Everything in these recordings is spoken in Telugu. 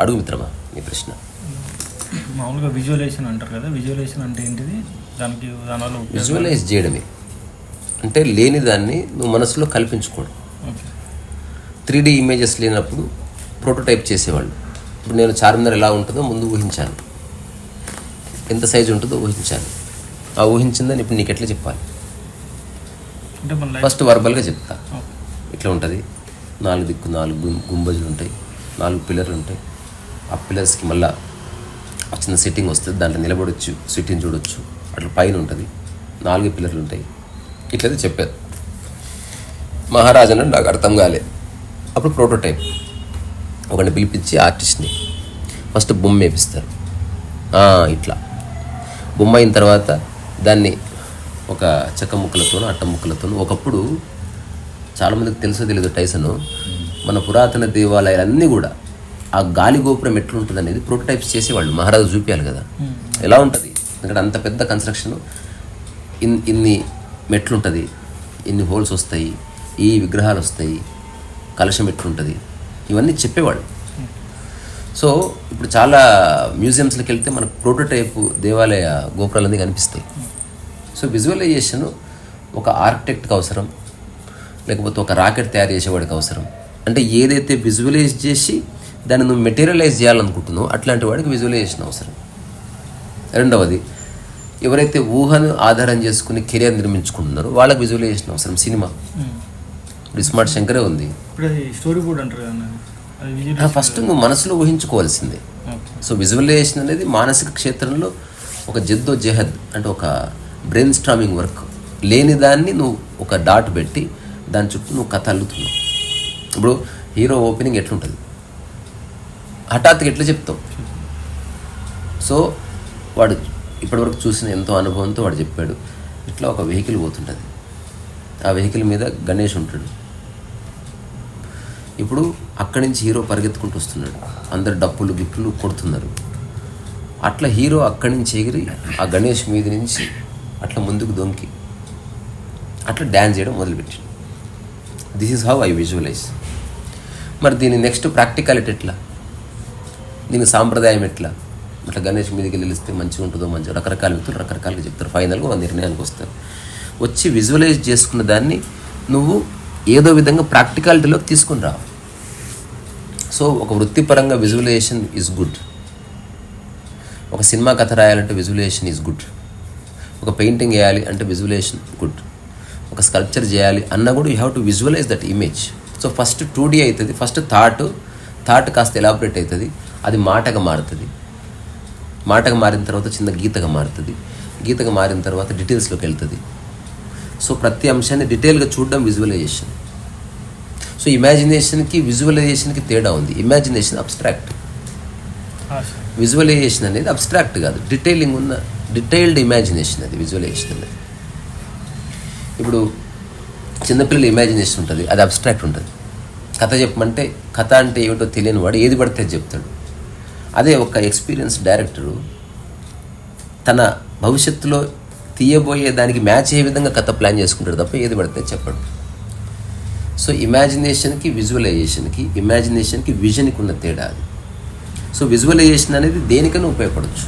అడుగు మిత్రమా నీ ప్రశ్న. మామూలుగా విజువలైజేషన్ అంటారు కదా, విజువలైజేషన్ అంటే ఏంటిది? దానివల్ల విజువలైజ్ చేయడమే అంటే లేని దాన్ని నువ్వు మనసులో కల్పించుకోవడం. 3D ఇమేజెస్ లేనప్పుడు ప్రోటోటైప్ చేసేవాళ్ళు. ఇప్పుడు నేను చార్మినార్ ఎలా ఉంటుందో ముందు ఊహించాను, ఎంత సైజు ఉంటుందో ఊహించాను. ఆ ఊహించిందని ఇప్పుడు నీకు ఎట్లా చెప్పాలి? ఫస్ట్ వర్బల్గా చెప్తా. ఇట్లా ఉంటుంది, 4 దిక్కు 4 గుంబజులు ఉంటాయి, 4 పిల్లర్లు ఉంటాయి. ఆ పిల్లర్స్కి మళ్ళీ చిన్న సెట్టింగ్ వస్తుంది, దాంట్లో నిలబడవచ్చు, సిట్టింగ్ చూడొచ్చు. అట్లా పైన ఉంటుంది, 4 పిల్లర్లు ఉంటాయి. ఇట్లయితే చెప్పారు. మహారాజు అని నాకు అర్థం కాలేదు. అప్పుడు ప్రోటోటైప్ ఒకరిని పిలిపించి ఆర్టిస్ట్ని ఫస్ట్ బొమ్మ వేపిస్తారు. ఇట్లా బొమ్మ అయిన తర్వాత దాన్ని ఒక చెక్క ముక్కలతోనూ అట్ట ముక్కలతోనూ, ఒకప్పుడు చాలామందికి తెలుసో తెలియదు టైసన్, మన పురాతన దేవాలయాలన్నీ కూడా ఆ గాలి గోపురం ఎట్లుంటుంది అనేది ప్రోటోటైప్స్ చేసేవాళ్ళు. మహారాజు చూపించాలి కదా ఎలా ఉంటుంది, ఎందుకంటే అంత పెద్ద కన్స్ట్రక్షన్, ఇన్ని మెట్లుంటుంది, ఇన్ని హోల్స్ వస్తాయి, ఈ విగ్రహాలు వస్తాయి, కలశం ఎట్లుంటుంది, ఇవన్నీ చెప్పేవాళ్ళు. సో ఇప్పుడు చాలా మ్యూజియంస్కి వెళ్తే మనకు ప్రోటోటైప్ దేవాలయ గోపురాలన్నీ కనిపిస్తాయి. సో విజువలైజేషన్ ఒక ఆర్కిటెక్ట్కి అవసరం, లేకపోతే ఒక రాకెట్ తయారు చేసేవాడికి అవసరం. అంటే ఏదైతే విజువలైజ్ చేసి దాన్ని నువ్వు మెటీరియలైజ్ చేయాలనుకుంటున్నావు అట్లాంటి వాడికి విజువలైజేషన్ అవసరం. రెండవది, ఎవరైతే ఊహను ఆధారం చేసుకుని కెరియర్ నిర్మించుకుంటున్నారో వాళ్ళకి విజువలైజేషన్ అవసరం. సినిమా ఇప్పుడు స్మార్ట్ శంకరే ఉంది. స్టోరీ బోర్డ్ అంటారు, ఫస్ట్ నువ్వు మనసులో ఊహించుకోవాల్సిందే. సో విజువలైజేషన్ అనేది మానసిక క్షేత్రంలో ఒక జద్దో జెహద్, అంటే ఒక బ్రెయిన్ స్ట్రామింగ్ వర్క్. లేని దాన్ని నువ్వు ఒక డాట్ పెట్టి దాని చుట్టూ నువ్వు కథ అల్లుతున్నావు. ఇప్పుడు హీరో ఓపెనింగ్ ఎట్లుంటుంది, హఠాత్తుగా ఎట్లా చెప్తావు? సో వాడు ఇప్పటివరకు చూసిన ఎంతో అనుభవంతో వాడు చెప్పాడు, ఇట్లా ఒక వెహికల్ పోతుంటుంది, ఆ వెహికల్ మీద గణేష్ ఉంటాడు. ఇప్పుడు అక్కడి నుంచి హీరో పరిగెత్తుకుంటూ వస్తున్నాడు, అందరు డప్పులు గిప్పులు కొడుతున్నారు. అట్లా హీరో అక్కడి నుంచి ఎగిరి ఆ గణేష్ మీద నుంచి అట్లా ముందుకు దొంకి అట్లా డ్యాన్స్ చేయడం మొదలుపెట్టాడు. This is how I visualise. మరి దీని నెక్స్ట్ ప్రాక్టికాలిటీ ఎట్లా, దీని సాంప్రదాయం ఎట్లా, అట్లా గణేష్ మీదకి వెళ్ళిస్తే మంచిగా ఉంటుందో, మంచిగా రకరకాల వ్యక్తులు రకరకాలుగా చెప్తారు. ఫైనల్గా ఒక నిర్ణయానికి వస్తారు. వచ్చి విజువలైజ్ చేసుకున్న దాన్ని నువ్వు ఏదో విధంగా ప్రాక్టికాలిటీలోకి తీసుకుని రావు. సో ఒక వృత్తిపరంగా విజువలైజేషన్ ఈజ్ గుడ్. ఒక సినిమా కథ రాయాలంటే విజువలైజేషన్ ఈజ్ గుడ్. ఒక పెయింటింగ్ వేయాలి అంటే విజువలైజేషన్ గుడ్. ఒక స్కల్ప్చర్ చేయాలి అన్నా కూడా you have to visualise that image. So first 2D అవుతుంది, ఫస్ట్ థాట్ కాస్త ఎలాబరేట్ అవుతుంది, అది మాటగా మారుతుంది. మాటగా మారిన తర్వాత చిన్న గీతగా మారుతుంది, గీతగా మారిన తర్వాత డీటెయిల్స్లోకి వెళ్తుంది. సో ప్రతి అంశాన్ని డీటెయిల్గా చూడడం విజువలైజేషన్. సో ఇమాజినేషన్కి విజువలైజేషన్కి తేడా ఉంది. ఇమాజినేషన్ అబ్స్ట్రాక్ట్, విజువలైజేషన్ అనేది అబ్స్ట్రాక్ట్ కాదు, డీటెయిలింగ్ ఉన్న డీటెయిల్డ్ ఇమాజినేషన్ అది విజువలైజేషన్ అనేది. ఇప్పుడు చిన్నపిల్లల ఇమాజినేషన్ ఉంటుంది, అది అబ్స్ట్రాక్ట్ ఉంటుంది. కథ చెప్పమంటే కథ అంటే ఏమిటో తెలియని వాడు ఏది పడితే చెప్తాడు. అదే ఒక ఎక్స్పీరియన్స్ డైరెక్టరు తన భవిష్యత్తులో తీయబోయే దానికి మ్యాచ్ అయ్యే విధంగా కథ ప్లాన్ చేసుకుంటాడు తప్ప ఏది పడితే చెప్పడు. సో ఇమాజినేషన్కి విజువలైజేషన్కి, ఇమాజినేషన్కి విజన్కి ఉన్న తేడా అది. సో విజువలైజేషన్ అనేది దేనికైనా ఉపయోగపడవచ్చు,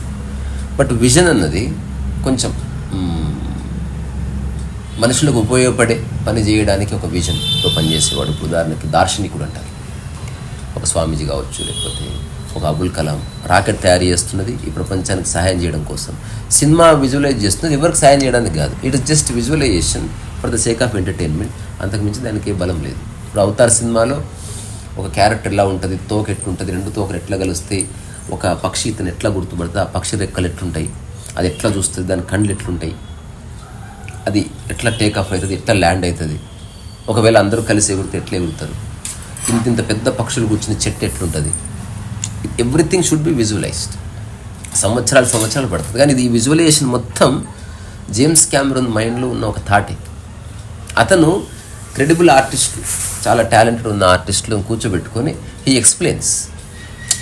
బట్ విజన్ అన్నది కొంచెం మనుషులకు ఉపయోగపడే పని చేయడానికి ఒక విజన్తో పనిచేసేవాడు. ఉదాహరణకి దార్శనికుడు అంటారు, ఒక స్వామీజీ కావచ్చు, లేకపోతే ఒక అబుల్ కలాం. రాకెట్ తయారు చేస్తున్నది ఈ ప్రపంచానికి సహాయం చేయడం కోసం. సినిమా విజువలైజ్ చేస్తున్నది ఎవరికి సహాయం చేయడానికి కాదు, it is just visualisation for the sake of entertainment. అంతకుమించి దానికి బలం లేదు. ఇప్పుడు అవతార్ సినిమాలో ఒక క్యారెక్టర్ ఎలా ఉంటుంది, తోక ఎట్లుంటుంది, 2 తోకలు ఎట్లా కలుస్తాయి, ఒక పక్షి ఇతను ఎట్లా గుర్తుపడుతుంది, ఆ పక్షి రెక్కలు ఎట్లుంటాయి, అది ఎట్లా చూస్తుంది, దాని కళ్ళు ఎట్లుంటాయి, అది ఎట్లా టేక్ ఆఫ్ అవుతుంది, ఎట్లా ల్యాండ్ అవుతుంది, ఒకవేళ అందరూ కలిసి ఎగురితే ఎట్లా ఎగురుతారు, ఇంత పెద్ద పక్షులు కూర్చుని చెట్టు ఎట్లుంటుంది, ఎవ్రీథింగ్ షుడ్ బి విజువలైజ్డ్. సంవత్సరాలు పడుతుంది. కానీ ఇది ఈ విజువలైజేషన్ మొత్తం జేమ్స్ క్యామరూన్ మైండ్లో ఉన్న ఒక థాటే. అతను క్రెడిబుల్ ఆర్టిస్టులు, చాలా టాలెంటెడ్ ఉన్న ఆర్టిస్టులను కూర్చోబెట్టుకొని హీ ఎక్స్ప్లెయిన్స్.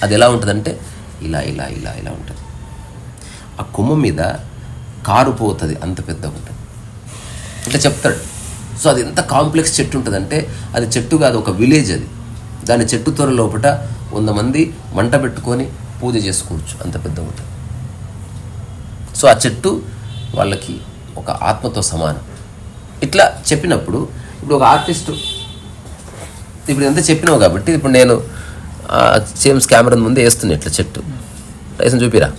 అది ఎలా ఉంటుందంటే ఇలా ఇలా ఇలా ఇలా ఉంటుంది. ఆ కొమ్మ మీద కారు పోతుంది, అంత పెద్దగా ఉంటుంది, ఇట్లా చెప్తాడు. సో అది ఎంత కాంప్లెక్స్ చెట్టు ఉంటుందంటే అది చెట్టు కాదు, ఒక విలేజ్ అది. దాని చెట్టు త్వర లోపల 100 మంది మంట పెట్టుకొని పూజ చేసుకోవచ్చు, అంత పెద్ద ఉంటుంది. సో ఆ చెట్టు వాళ్ళకి ఒక ఆత్మతో సమానం. ఇట్లా చెప్పినప్పుడు ఇప్పుడు ఒక ఆర్టిస్టు ఇప్పుడు ఎంత చెప్పినావు కాబట్టి ఇప్పుడు నేను జేమ్స్ కెమెరాన్ ముందే వేస్తున్నా ఇట్లా చెట్టు లైసెన్స్ చూపిరా.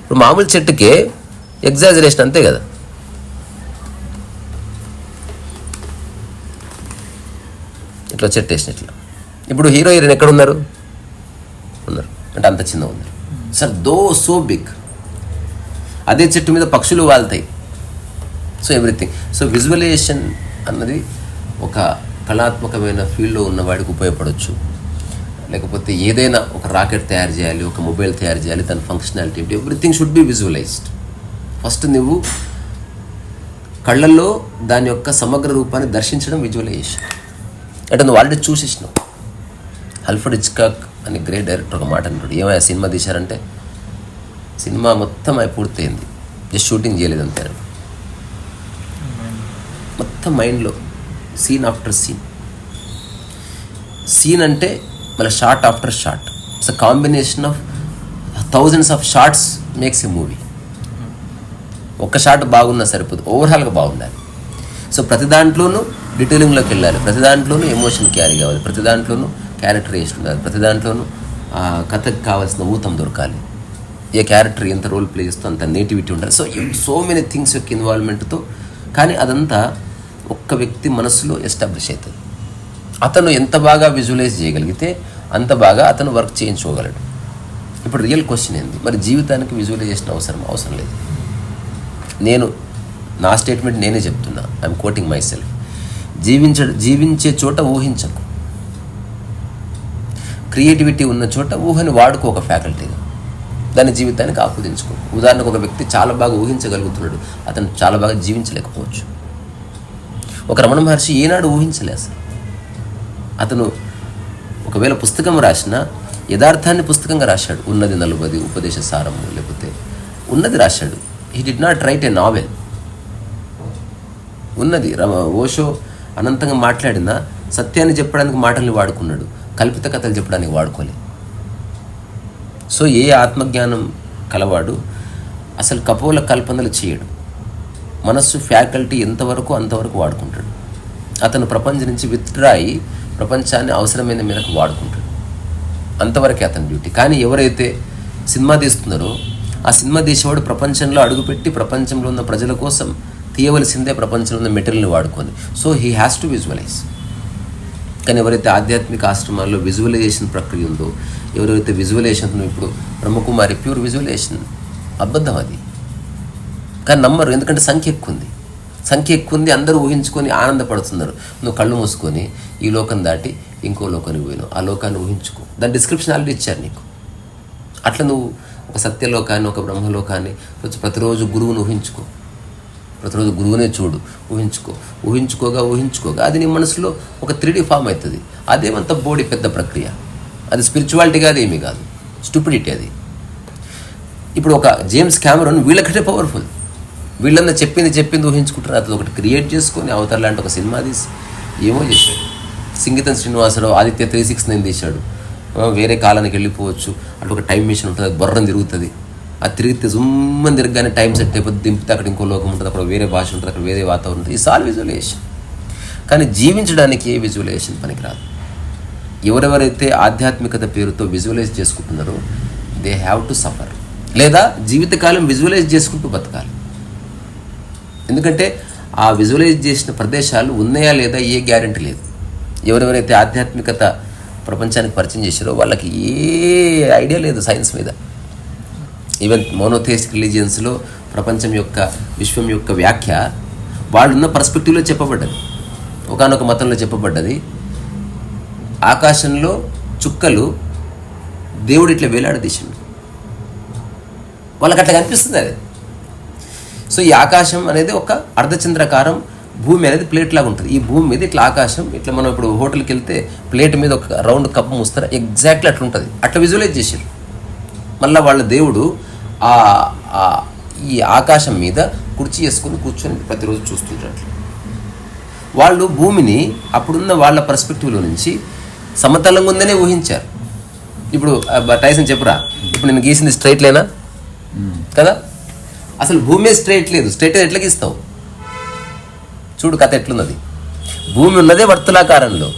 ఇప్పుడు మామూలు చెట్టుకే ఎగ్జాజరేషన్ అంతే కదా. ఇట్లా చెట్టు వేసిన ఇట్లా. ఇప్పుడు హీరో హీరోయిన్ ఎక్కడ ఉన్నారు అంటే అంత చిన్న ఉన్నారు సార్, సో బిగ్. అదే చెట్టు మీద పక్షులు వాళ్తాయి. So everything. సో విజువలైజేషన్ అన్నది ఒక కళాత్మకమైన ఫీల్డ్లో ఉన్నవాడికి ఉపయోగపడవచ్చు. లేకపోతే ఏదైనా ఒక రాకెట్ తయారు చేయాలి, ఒక మొబైల్ తయారు చేయాలి, దాని ఫంక్షనాలిటీ ఏంటి, everything should be visualised. First నువ్వు కళ్ళల్లో దాని యొక్క సమగ్ర రూపాన్ని దర్శించడం విజువలైజేషన్. అంటే నువ్వు ఆల్రెడీ చూసేసినావు. ఆల్ఫ్రెడ్ హిచ్కాక్ అని గ్రేట్ డైరెక్టర్ ఒక మాట అంటాడు, ఏమైనా సినిమా తీశారంటే సినిమా మొత్తం అయి పూర్తయింది, జస్ట్ షూటింగ్ చేయలేదు అంతే. మొత్తం మైండ్లో సీన్ ఆఫ్టర్ సీన్ అంటే మళ్ళీ shot after shot. It's a combination of thousands of shots makes a movie. ఒక్క షాట్ బాగున్నా సరిపోదు, ఓవరాల్గా బాగుండాలి. సో ప్రతి దాంట్లోనూ డీటెయిలింగ్లోకి వెళ్ళాలి, ప్రతి దాంట్లోనూ ఎమోషన్ క్యారీ కావాలి, ప్రతి దాంట్లోనూ క్యారెక్టరైజేషన్ ఉండాలి, ప్రతి దాంట్లోనూ కథకు కావాల్సిన ఊతం దొరకాలి, ఏ క్యారెక్టర్ ఎంత రోల్ ప్లే చేస్తూ అంత నేటివిటీ ఉండాలి. సో మెనీ థింగ్స్ యొక్క ఇన్వాల్వ్మెంట్తో. కానీ అదంతా ఒక్క వ్యక్తి మనసులో ఎస్టాబ్లిష్ అవుతుంది. అతను ఎంత బాగా విజువలైజ్ చేయగలిగితే అంత బాగా అతను వర్క్ చేయించుకోగలడు. ఇప్పుడు రియల్ క్వశ్చన్ ఏంది, మరి జీవితానికి విజువలైజేషన్ అవసరం లేదు. నేను నా స్టేట్మెంట్ నేనే చెప్తున్నా, ఐఎమ్ కోటింగ్ మై సెల్ఫ్. జీవించే చోట ఊహించకు, క్రియేటివిటీ ఉన్న చోట ఊహని వాడుకో ఒక ఫ్యాకల్టీగా, దాని జీవితానికి ఆపుదించుకో. ఉదాహరణకు ఒక వ్యక్తి చాలా బాగా ఊహించగలుగుతున్నాడు, అతను చాలా బాగా జీవించలేకపోవచ్చు. ఒక రమణ మహర్షి ఏనాడు ఊహించలే అసలు. అతను ఒకవేళ పుస్తకం రాసినా యథార్థాన్ని పుస్తకంగా రాశాడు, ఉన్నది 40 ఉపదేశ సారము, లేకపోతే ఉన్నది రాశాడు. He did not write a novel. ఉన్నది ఓషో అనంతంగా మాట్లాడినా సత్యాన్ని చెప్పడానికి మాటల్ని వాడుకున్నాడు, కల్పిత కథలు చెప్పడానికి వాడుకోలే. సో ఏ ఆత్మజ్ఞానం కలవాడు అసలు కపోల కల్పనలు చేయడు. మనస్సు ఫ్యాకల్టీ ఎంతవరకు అంతవరకు వాడుకుంటాడు. అతను ప్రపంచం నుంచి విత్డ్రా అయ్యి ప్రపంచాన్ని అవసరమైన మేరకు వాడుకుంటాడు, అంతవరకే అతని డ్యూటీ. కానీ ఎవరైతే సినిమా తీస్తున్నారో ఆ సినిమా తీసేవాడు ప్రపంచంలో అడుగుపెట్టి ప్రపంచంలో ఉన్న ప్రజల కోసం తీయవలసిందే ప్రపంచంలో ఉన్న మెటీరియల్ని వాడుకొని. So he has to visualise. కానీ ఎవరైతే ఆధ్యాత్మిక ఆశ్రమాల్లో విజువలైజేషన్ ప్రక్రియ ఉందో, ఎవరైతే విజువలైజేషన్, ఇప్పుడు బ్రహ్మకుమారి ప్యూర్ విజువలైజేషన్, అబద్ధం అది. కానీ నమ్మరు, ఎందుకంటే సంఖ్య ఎక్కువ ఉంది, అందరూ ఊహించుకొని ఆనందపడుతున్నారు. నువ్వు కళ్ళు మూసుకొని ఈ లోకం దాటి ఇంకో లోకానికి పోయినావు, ఆ లోకాన్ని ఊహించుకో. దాని డిస్క్రిప్షన్ ఆల్రెడీ ఇచ్చారు నీకు. అట్లా నువ్వు ఒక సత్యలోకాన్ని, ఒక బ్రహ్మలోకాన్ని ప్రతిరోజు గురువుని ఊహించుకో, ప్రతిరోజు గురువునే చూడు, ఊహించుకోగా అది నీ మనసులో ఒక 3D ఫామ్ అవుతుంది. అదేమంత బోడి పెద్ద ప్రక్రియ, అది స్పిరిచువాలిటీ కాదు, ఏమీ కాదు, స్టూపిడిటీ అది. ఇప్పుడు ఒక జేమ్స్ కెమెరాన్ వీళ్ళకంటే పవర్ఫుల్. వీళ్ళంతా చెప్పింది ఊహించుకుంటారు. అతను ఒకటి క్రియేట్ చేసుకొని అవతార్ లాంటి ఒక సినిమా తీసి ఏమో చేశాడు. సింగీతం శ్రీనివాసరావు ఆదిత్య 369 తీశాడు. వేరే కాలానికి వెళ్ళిపోవచ్చు, అటు ఒక టైం మిషన్ ఉంటుంది, అది బొర్రం తిరుగుతుంది. అది తిరిగితే జుమ్మని తిరగగానే టైం సెట్ అయిపోతుంది, దింపితే అక్కడ ఇంకో లోకం ఉంటుంది, అక్కడ వేరే భాష ఉంటుంది, అక్కడ వేరే వాతావరణం ఉంటుంది. ఈ ఆల్ విజువలైజేషన్. కానీ జీవించడానికి ఏ విజువలైజేషన్ పనికిరాదు. ఎవరెవరైతే ఆధ్యాత్మికత పేరుతో విజువలైజ్ చేసుకుంటున్నారో దే హ్యావ్ టు సఫర్, లేదా జీవితకాలం విజువలైజ్ చేసుకుంటూ బతకాలి. ఎందుకంటే ఆ విజువలైజ్ చేసిన ప్రదేశాలు ఉన్నాయా లేదా ఏ గ్యారెంటీ లేదు. ఎవరెవరైతే ఆధ్యాత్మికత ప్రపంచానికి పరిచయం చేశారో వాళ్ళకి ఏ ఐడియా లేదు సైన్స్ మీద. ఈవెన్ మోనోథియిస్టిక్ రిలీజియన్స్లో ప్రపంచం యొక్క, విశ్వం యొక్క వ్యాఖ్య వాళ్ళున్న పర్స్పెక్టివ్లో చెప్పబడ్డది. ఒకానొక మతంలో చెప్పబడ్డది, ఆకాశంలో చుక్కలు దేవుడు ఇట్లా వేలాడదీసిండు, వాళ్ళకి అట్లా కనిపిస్తుంది అది. సో ఈ ఆకాశం అనేది ఒక అర్ధచంద్రాకారం, భూమి అనేది ప్లేట్ లాగా ఉంటుంది. ఈ భూమి మీద ఇట్లా ఆకాశం, ఇట్లా మనం ఇప్పుడు హోటల్కి వెళ్తే ప్లేట్ మీద ఒక రౌండ్ కప్పు మూస్తారు, ఎగ్జాక్ట్లీ అట్లా ఉంటుంది. అట్లా విజువలైజ్ చేశారు. మళ్ళీ వాళ్ళ దేవుడు ఈ ఆకాశం మీద కుర్చీ వేసుకొని కూర్చొని ప్రతిరోజు చూస్తుంటారు. అట్లా వాళ్ళు భూమిని అప్పుడున్న వాళ్ళ పర్స్పెక్టివ్లో నుంచి సమతలంగా ఉందనే ఊహించారు. ఇప్పుడు టైసన్ చెప్పురా, ఇప్పుడు నేను గీసింది స్ట్రైట్ లేనా కదా? అసలు భూమి స్ట్రైట్ లేదు. స్ట్రైట్ ఎట్లా గీస్తావు? చూడు కథ ఎట్లున్నది. భూమి ఉన్నదే వర్తులాకారంలో.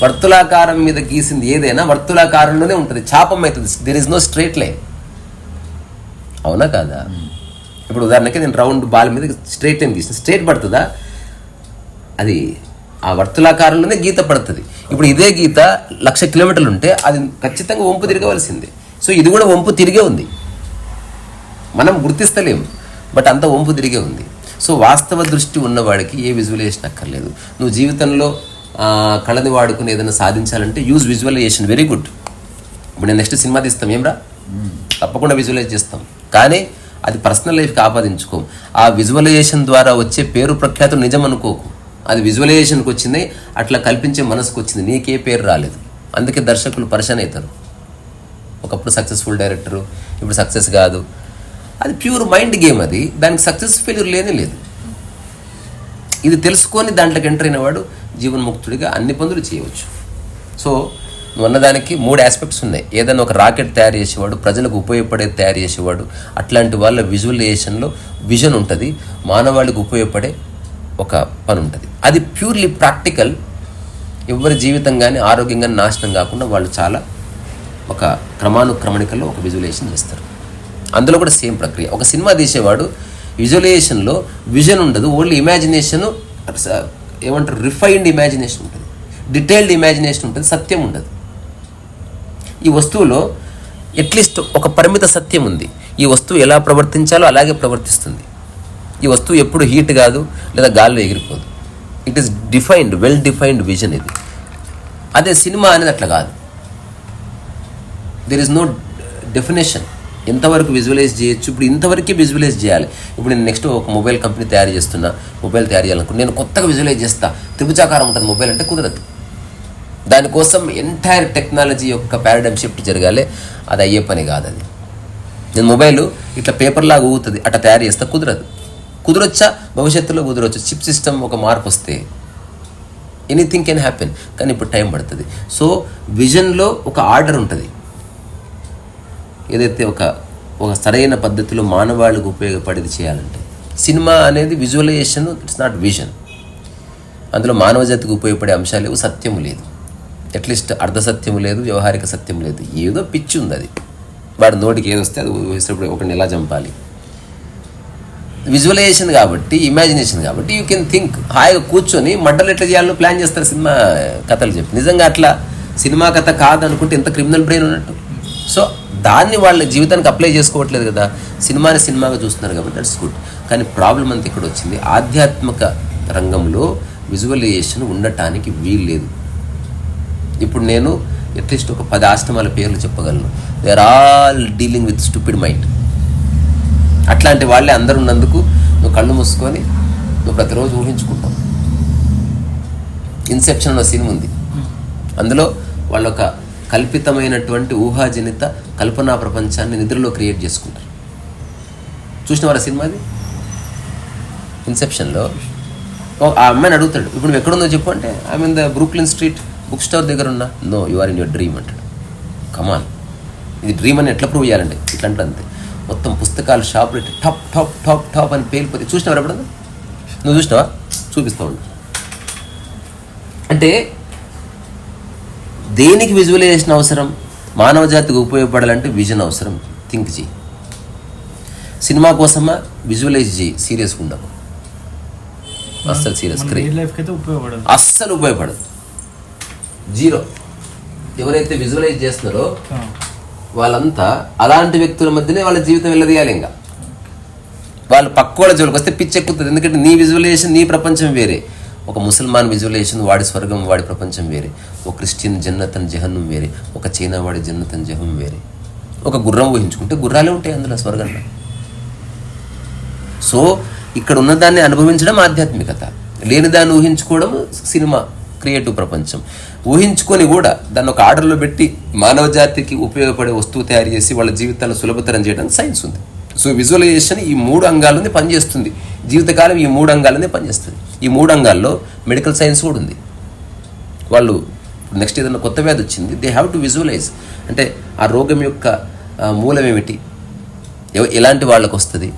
వర్తులాకారం మీద గీసింది ఏదైనా వర్తులాకారంలోనే ఉంటుంది, చాపం అవుతుంది. There is no straight line. అవునా కాదా? ఇప్పుడు ఉదాహరణకి నేను రౌండ్ బాల్ మీద స్ట్రైట్ లైన్ గీసిన, స్ట్రైట్ పడుతుందా? అది ఆ వర్తులాకారంలోనే గీత పడుతుంది. ఇప్పుడు ఇదే గీత 1,00,000 కిలోమీటర్లు ఉంటే అది ఖచ్చితంగా వంపు తిరగవలసిందే. సో ఇది కూడా వంపు తిరిగే ఉంది, మనం గుర్తిస్తలేము, బట్ అంత వంపు తిరిగే ఉంది. సో వాస్తవ దృష్టి ఉన్నవాడికి ఏ విజువలైజేషన్ అక్కర్లేదు. నువ్వు జీవితంలో కళని వాడుకుని ఏదైనా సాధించాలంటే యూజ్ విజువలైజేషన్. Very good. ఇప్పుడు నేను నెక్స్ట్ సినిమా తీస్తాం, ఏమ్రా, తప్పకుండా విజువలైజ్ చేస్తాం. కానీ అది పర్సనల్ లైఫ్కి ఆపాదించుకోం. ఆ విజువలైజేషన్ ద్వారా వచ్చే పేరు ప్రఖ్యాతులు నిజం అనుకోకు. అది విజువలైజేషన్కి వచ్చింది, అట్లా కల్పించే మనసుకు వచ్చింది, నీకే పేరు రాలేదు. అందుకే దర్శకులు పరిశాన్ అవుతారు. ఒకప్పుడు సక్సెస్ఫుల్ డైరెక్టరు, ఇప్పుడు సక్సెస్ కాదు. అది ప్యూర్ మైండ్ గేమ్. అది దానికి సక్సెస్ ఫెయిల్యూర్ లేనే లేదు. ఇది తెలుసుకొని దాంట్లోకి ఎంటర్ అయిన వాడు జీవన్ముక్తుడిగా అన్ని పనులు చేయవచ్చు. సో నువ్వు అన్నదానికి 3 ఆస్పెక్ట్స్ ఉన్నాయి. ఏదైనా ఒక రాకెట్ తయారు చేసేవాడు, ప్రజలకు ఉపయోగపడేది తయారు చేసేవాడు, అట్లాంటి వాళ్ళ విజువలైజేషన్లో విజన్ ఉంటుంది. మానవాళికి ఉపయోగపడే ఒక పని ఉంటుంది. అది ప్యూర్లీ ప్రాక్టికల్. ఎవరి జీవితం కానీ ఆరోగ్యంగా నాశనం కాకుండా వాళ్ళు చాలా ఒక క్రమానుక్రమణికల్లో ఒక విజువలైజేషన్ చేస్తారు. అందులో కూడా సేమ్ ప్రక్రియ. ఒక సినిమా తీసేవాడు విజువలైజేషన్లో విజన్ ఉండదు, ఓన్లీ ఇమాజినేషన్, ఏమంటారు, రిఫైన్డ్ ఇమాజినేషన్ ఉంటుంది, డీటెయిల్డ్ ఇమాజినేషన్ ఉంటుంది, సత్యం ఉండదు. ఈ వస్తువులో అట్లీస్ట్ ఒక పరిమిత సత్యం ఉంది. ఈ వస్తువు ఎలా ప్రవర్తించాలో అలాగే ప్రవర్తిస్తుంది. ఈ వస్తువు ఎప్పుడు హీట్ కాదు, లేదా గాల్లో ఎగిరిపోదు. It is defined, well defined vision ఇది. అదే సినిమా అనేది అట్లా కాదు. There is no definition. ఎంతవరకు విజువలైజ్ చేయొచ్చు, ఇప్పుడు ఇంతవరకే విజువలైజ్ చేయాలి. ఇప్పుడు నేను నెక్స్ట్ ఒక మొబైల్ కంపెనీ తయారు చేస్తున్నా, మొబైల్ తయారు చేయాలనుకుంటే నేను కొత్తగా విజువలైజ్ చేస్తా, త్రిభుజాకారం ఉంటుంది మొబైల్ అంటే కుదరదు. దానికోసం ఎంటైర్ టెక్నాలజీ యొక్క పారాడైమ్ షిఫ్ట్ జరగాలి. అది అయ్యే పని కాదు. అది నేను మొబైల్ ఇట్లా పేపర్లాగా ఊగుతుంది అట్లా తయారు చేస్తా, కుదరదు. కుదరొచ్చా? భవిష్యత్తులో కుదరవచ్చు. చిప్ సిస్టమ్ ఒక మార్పు వస్తే ఎనీథింగ్ కెన్ హ్యాపెన్, కానీ ఇప్పుడు టైం పడుతుంది. సో విజన్లో ఒక ఆర్డర్ ఉంటుంది. ఏదైతే ఒక సరైన పద్ధతిలో మానవాళికి ఉపయోగపడేది చేయాలంటే, సినిమా అనేది విజువలైజేషన్, ఇట్స్ నాట్ విజన్. అందులో మానవ జాతికి ఉపయోగపడే అంశాలు లేవు, సత్యము లేదు, అట్లీస్ట్ అర్ధసత్యము లేదు, వ్యవహారిక సత్యం లేదు. ఏదో పిచ్చి ఉంది. అది వాడి నోటికి ఏది వస్తే అది ఊహిస్తున్నప్పుడు ఒకరిని ఎలా చంపాలి. విజువలైజేషన్ కాబట్టి, ఇమాజినేషన్ కాబట్టి యూ కెన్ థింక్. హాయిగా కూర్చొని మడ్డలు ఎట్లా చేయాలో ప్లాన్ చేస్తారు సినిమా కథలు చెప్పి. నిజంగా అట్లా సినిమా కథ కాదనుకుంటే ఎంత క్రిమినల్ బ్రెయిన్ ఉన్నట్టు. సో దాన్ని వాళ్ళ జీవితానికి అప్లై చేసుకోవట్లేదు కదా, సినిమాని సినిమాగా చూస్తున్నారు కాబట్టి దట్స్ గుడ్. కానీ ప్రాబ్లం అంతా ఇక్కడ వచ్చింది, ఆధ్యాత్మిక రంగంలో విజువలైజేషన్ ఉండటానికి వీల్లేదు. ఇప్పుడు నేను అట్లీస్ట్ ఒక 10 ఆశ్రమాల పేర్లు చెప్పగలను. They are all dealing with stupid mind. అట్లాంటి వాళ్ళే అందరు ఉన్నందుకు నువ్వు కళ్ళు మూసుకొని నువ్వు ప్రతిరోజు ఊహించుకుంటావు. ఇన్సెప్షన్ అనే సినిమా ఉంది, అందులో వాళ్ళు ఒక కల్పితమైనటువంటి ఊహాజనిత కల్పనా ప్రపంచాన్ని నిద్రలో క్రియేట్ చేసుకుంటారు. చూసిన వాళ్ళ సినిమాది ఇన్సెప్షన్లో ఆ అమ్మాయిని అడుగుతాడు, ఇప్పుడు నువ్వు ఎక్కడుందో చెప్పు అంటే, I mean the Brooklyn street book store దగ్గర ఉన్నా. No, you are in your dream అంటాడు. కమాన్, ఇది డ్రీమ్ అని ఎట్లా ప్రూవ్ చేయాలంటే ఇట్లా అంటే అంతే. మొత్తం పుస్తకాలు షాపులు టాప్ టాప్ టాప్ టాప్ అని పేలిపోతే చూసినావు ఎప్పుడన్నా? నువ్వు చూసినావా? చూపిస్తా ఉండు. అంటే దేనికి విజువలైజేషన్ అవసరం? మానవ జాతికి ఉపయోగపడాలంటే విజన్ అవసరం. థింక్ చేయి. సినిమా కోసమా? విజువలైజ్ చేయి. సీరియస్గా ఉండవు, అస్సలు సీరియస్ అస్సలు ఉపయోగపడదు. జీరో. ఎవరైతే విజువలైజ్ చేస్తున్నారో వాళ్ళంతా అలాంటి వ్యక్తుల మధ్యనే వాళ్ళ జీవితం వెళ్ళదీయాలి. ఇంకా వాళ్ళు పక్కోళ్ళ జోలికి వస్తే పిచ్చెక్కుతుంది. ఎందుకంటే నీ విజువలైజేషన్, నీ ప్రపంచం వేరే. ఒక ముసల్మాన్ విజువలైజేషన్, వాడి స్వర్గం, వాడి ప్రపంచం వేరే. ఒక క్రిస్టియన్ జన్నతన్ జహన్నం వేరే. ఒక చైనా వాడి జన్నతన్ జహం వేరే. ఒక గుర్రం ఊహించుకుంటే గుర్రాలే ఉంటాయి అందులో స్వర్గంలో. సో ఇక్కడ ఉన్నదాన్ని అనుభవించడం ఆధ్యాత్మికత, లేని దాన్ని ఊహించుకోవడం సినిమా, క్రియేటివ్ ప్రపంచం. ఊహించుకొని కూడా దాన్ని ఒక ఆర్డర్లో పెట్టి మానవ జాతికి ఉపయోగపడే వస్తువు తయారు చేసి వాళ్ళ జీవితాలను సులభతరం చేయడానికి సైన్స్ ఉంది. సో విజువలైజేషన్ ఈ 3 అంగాలని పనిచేస్తుంది. జీవితకాలం ఈ 3 అంగాలనే పనిచేస్తుంది. ఈ 3 అంగాల్లో మెడికల్ సైన్స్ కూడా ఉంది. వాళ్ళు నెక్స్ట్ ఏదైనా కొత్త వ్యాధి వచ్చింది, దే హ్యావ్ టు విజువలైజ్, అంటే ఆ రోగం యొక్క మూలం ఏమిటి, ఎలాంటి వాళ్ళకు వస్తుంది.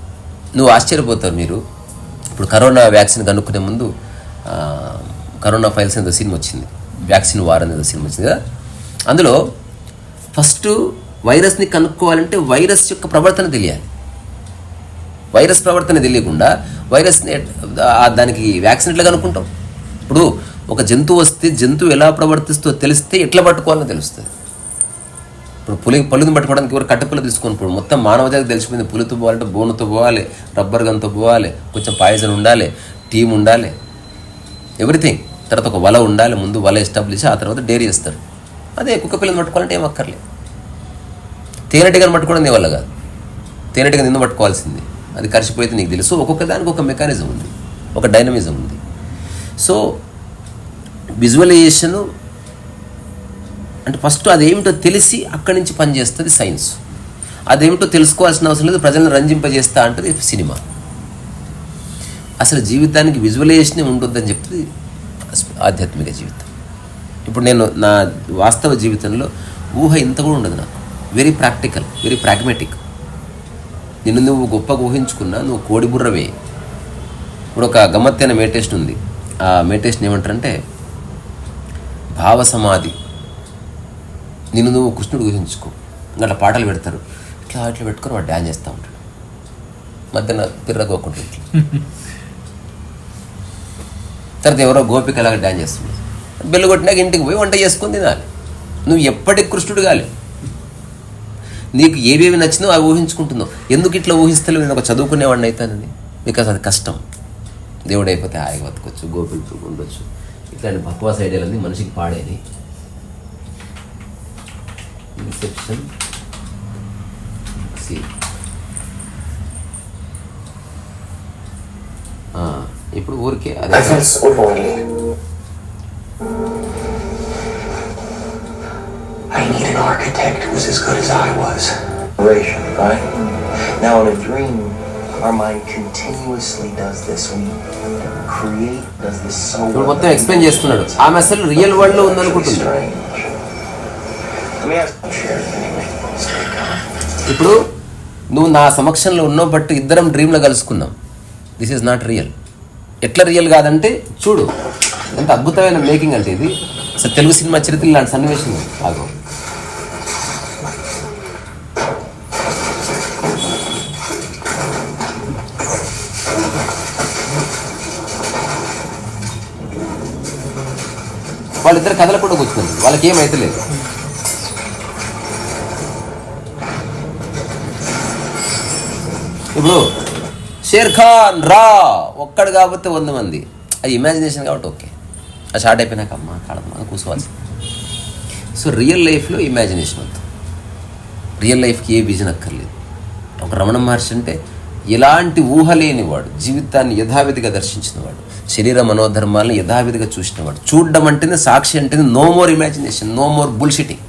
నువ్వు ఆశ్చర్యపోతావు. మీరు ఇప్పుడు కరోనా వ్యాక్సిన్ కనుక్కునే ముందు కరోనా ఫైల్స్ అనేది సినిమా వచ్చింది, వ్యాక్సిన్ వార్ అనేది సినిమా వచ్చింది కదా. అందులో ఫస్ట్ వైరస్ని కనుక్కోవాలంటే వైరస్ యొక్క ప్రవర్తన తెలియాలి. వైరస్ ప్రవర్తన తెలియకుండా వైరస్ని దానికి వ్యాక్సిన్ ఎట్లా కనుక్కుంటాం? ఇప్పుడు ఒక జంతువు వస్తే జంతువు ఎలా ప్రవర్తిస్తుందో తెలిస్తే ఎట్లా పట్టుకోవాలని తెలుస్తుంది. ఇప్పుడు పులిని పట్టుకోవడానికి ఎవరు కట్టెపుల్ల తీసుకొని పోవడం, మొత్తం మానవజాతికి తెలిసిపోయింది. పులితో పోవాలంటే బోనుతో పోవాలి, రబ్బర్ గన్తో పోవాలి, కొంచెం పాయిజన్ ఉండాలి, టీం ఉండాలి, ఎవ్రీథింగ్. తర్వాత ఒక వల ఉండాలి, ముందు వల ఎస్టాబ్లిష్, ఆ తర్వాత డైరీ చేస్తారు. అదే కుక్క పిల్లని పట్టుకోవాలంటే ఏం అక్కర్లేదు. తేనెటీగను పట్టుకోవడం నీ వల్ల కాదు, తేనెటీగ నిన్ను పట్టుకోవాల్సింది, అది కరిచిపోతే నీకు తెలుసు. ఒక్కొక్క దానికి ఒక మెకానిజం ఉంది, ఒక డైనమిజం ఉంది. సో విజువలైజేషను అంటే ఫస్ట్ అదేమిటో తెలిసి అక్కడి నుంచి పనిచేస్తుంది సైన్స్. అదేమిటో తెలుసుకోవాల్సిన అవసరం లేదు, ప్రజలను రంజింపజేస్తా అంటది సినిమా. అసలు జీవితానికి విజువలైజేషనే ఉండొద్దని చెప్తుంది ఆధ్యాత్మిక జీవితం. ఇప్పుడు నేను నా వాస్తవ జీవితంలో ఊహ ఇంత కూడా ఉండదు నాకు. Very practical, very pragmatic. నిన్ను నువ్వు గొప్పగా ఊహించుకున్నా నువ్వు కోడి బుర్రవే. ఇప్పుడు ఒక గమ్మత్తైన మెడిటేషన్ ఉంది. ఆ మెడిటేషన్ ఏమంటారంటే భావ సమాధి. నిన్ను నువ్వు కృష్ణుడు ఊహించుకో, అట్లా పాటలు పెడతారు, ఇట్లా ఇట్లా పెట్టుకొని వాడు డ్యాన్స్ చేస్తూ ఉంటాడు, మధ్యన పిర్రగోకుంటాడు ఇట్లా. తర్వాత ఎవరో గోపికలాగా డ్యాన్స్ చేస్తుంది. బెల్లు కొట్టినాక ఇంటికి పోయి వంట చేసుకొని తినాలి. నువ్వు ఎప్పటికి కృష్ణుడు కాలే. నీకు ఏవేవి నచ్చినో అవి ఊహించుకుంటున్నావు. ఎందుకు ఇట్లా ఊహిస్తలేవు? నేను ఒక చదువుకునేవాడిని అవుతానని. బికాస్ అది కష్టం. దేవుడు అయిపోతే హాయిగా బతకొచ్చు, గోపిలతో ఉండొచ్చు. ఇట్లాంటి బక్వాస్ ఐడియాలన్నీ మనిషికి పాడేది. ఇన్సెప్షన్ ఇప్పుడు ఊరికే అదే I need an architect who's as good as I was. Right? Now in a dream, our mind continuously does this. We create, does this so well. ఇప్పుడు మొత్తం ఎక్స్ప్లెయిన్ చేస్తున్నాడు. ఆమె అసలు రియల్ వరల్డ్ లో ఉందనుకుంటుంది. ఇప్పుడు నువ్వు నా సమక్షంలో ఉన్నావు, బట్ ఇద్దరం డ్రీమ్లో కలుసుకున్నాం. This is not real. ఎట్లా రియల్ కాదంటే చూడు ఎంత అద్భుతమైన మేకింగ్ అంటే ఇది. అసలు తెలుగు సినిమా చరిత్ర ఇలాంటి సన్నివేశం ఆగో. వాళ్ళిద్దరు కథలకుండా కూర్చున్నారు, వాళ్ళకి ఏమైతే లేదు. ఇప్పుడు షేర్ ఖాన్ రా ఒక్కడు కాబట్టి 100 మంది, అది ఇమాజినేషన్ కాబట్టి ఓకే. అది స్టార్ట్ అయిపోయినాక అమ్మ కాడమ్మ కూర్చోవాల్సి. సో రియల్ లైఫ్లో ఇమాజినేషన్ వద్దు. రియల్ లైఫ్కి ఏ విజన్ అక్కర్లేదు. ఒక రమణ మహర్షి అంటే ఎలాంటి ఊహ లేనివాడు, జీవితాన్ని యథావిధిగా దర్శించినవాడు, శరీర మనోధర్మాలను యథావిధిగా చూసినవాడు. చూడడం అంటేనే, సాక్షి అంటేనే no more imagination, no more bullshitting.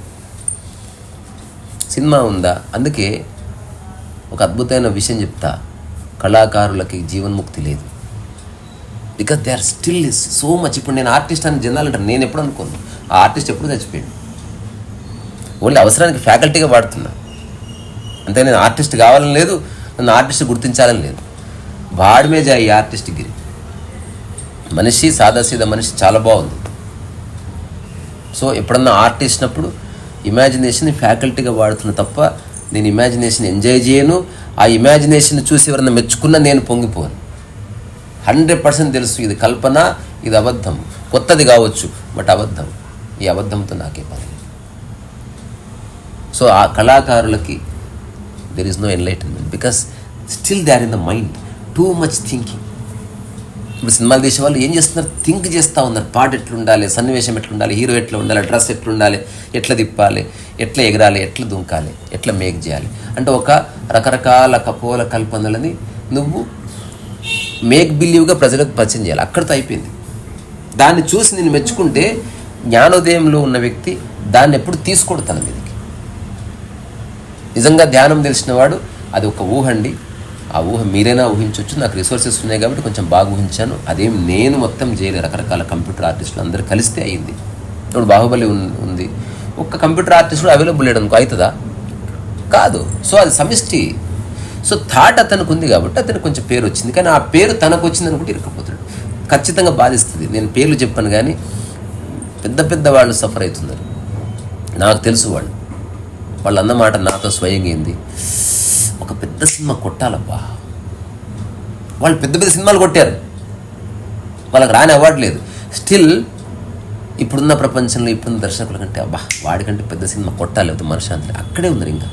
Cinema ఉందా? అందుకే ఒక అద్భుతమైన విషయం చెప్తా, కళాకారులకి జీవన్ముక్తి లేదు. Because they are still so much. ఇప్పుడు నేను ఆర్టిస్ట్ అని జనాలు అంటారు, నేను ఎప్పుడు అనుకోను. ఆ ఆర్టిస్ట్ ఎప్పుడు చచ్చిపోయాడు. ఓన్లీ అవసరానికి ఫ్యాకల్టీగా వాడుతున్నా అంతే. నేను ఆర్టిస్ట్ కావాలని లేదు, నన్ను ఆర్టిస్ట్ గుర్తించాలని లేదు. వాడిమే ఈ ఆర్టిస్ట్ గిరి. మనిషి సాదాసీదా మనిషి చాలా బాగుంది. సో ఎప్పుడన్నా ఆర్టిస్ట్ అప్పుడు ఇమాజినేషన్ ఫ్యాకల్టీగా వాడుతున్నా తప్ప నేను ఇమాజినేషన్ ఎంజాయ్ చేయను. ఆ ఇమాజినేషన్ చూసి ఎవరన్నా మెచ్చుకున్నా నేను పొంగిపోను. 100% తెలుసు ఇది కల్పన, ఇది అబద్ధం. కొత్తది కావచ్చు, బట్ అబద్ధం. ఈ అబద్ధంతో నాకే పని. సో ఆ కళాకారులకి there is no enlightenment because still they are in the mind, too much thinking. ఇప్పుడు సినిమాలు తీసే వాళ్ళు ఏం చేస్తున్నారు? థింక్ చేస్తూ ఉన్నారు. పాట ఎట్లుండాలి, సన్నివేశం ఎట్లుండాలి, హీరో ఎట్లా ఉండాలి, డ్రెస్ ఎట్లుండాలి, ఎట్లా తిప్పాలి, ఎట్లా ఎగరాలి, ఎట్లా దుంకాలి, ఎట్లా మేక్ చేయాలి అంటే ఒక రకరకాల కపోల కల్పనలని నువ్వు మేక్ బిలీవ్గా ప్రజలకు పరిచయం చేయాలి. అక్కడితో అయిపోయింది. దాన్ని చూసి నేను మెచ్చుకుంటే జ్ఞానోదయంలో ఉన్న వ్యక్తి దాన్ని ఎప్పుడు తీసుకోడు తన మీదకి. నిజంగా ధ్యానం తెలిసిన వాడు అది ఒక ఊహండి, ఆ ఊహ మీరైనా ఊహించవచ్చు. నాకు రిసోర్సెస్ ఉన్నాయి కాబట్టి కొంచెం బాగా ఊహించాను. అదేం నేను మొత్తం చేయలేదు, రకరకాల కంప్యూటర్ ఆర్టిస్టులు అందరూ కలిస్తే అయ్యింది. ఇప్పుడు బాహుబలి ఉంది, ఒక్క కంప్యూటర్ ఆర్టిస్ట్ కూడా అవైలబుల్ లేడు అనుకో, అవుతుందా? కాదు. సో అది సమిష్టి. సో థాట్ అతనికి ఉంది కాబట్టి అతనికి కొంచెం పేరు వచ్చింది. కానీ ఆ పేరు తనకు వచ్చింది అనుకుంటే ఇరుక్కుపోతాడు. ఖచ్చితంగా బాధిస్తుంది. నేను పేర్లు చెప్పాను కానీ పెద్ద పెద్ద వాళ్ళు సఫర్ అవుతున్నారు. నాకు తెలుసు వాళ్ళు అన్నమాట నాతో స్వయంగా ఏంది, ఒక పెద్ద సినిమా కొట్టాలబ్బా. వాళ్ళు పెద్ద పెద్ద సినిమాలు కొట్టారు, వాళ్ళకి రాని అవార్డు లేదు. స్టిల్ ఇప్పుడున్న ప్రపంచంలో ఇప్పుడున్న దర్శకుల కంటే అబ్బా వాడికంటే పెద్ద సినిమా కొట్టాలి, లేకపోతే మనశ్శాంతి అక్కడే ఉన్నారు. ఇంకా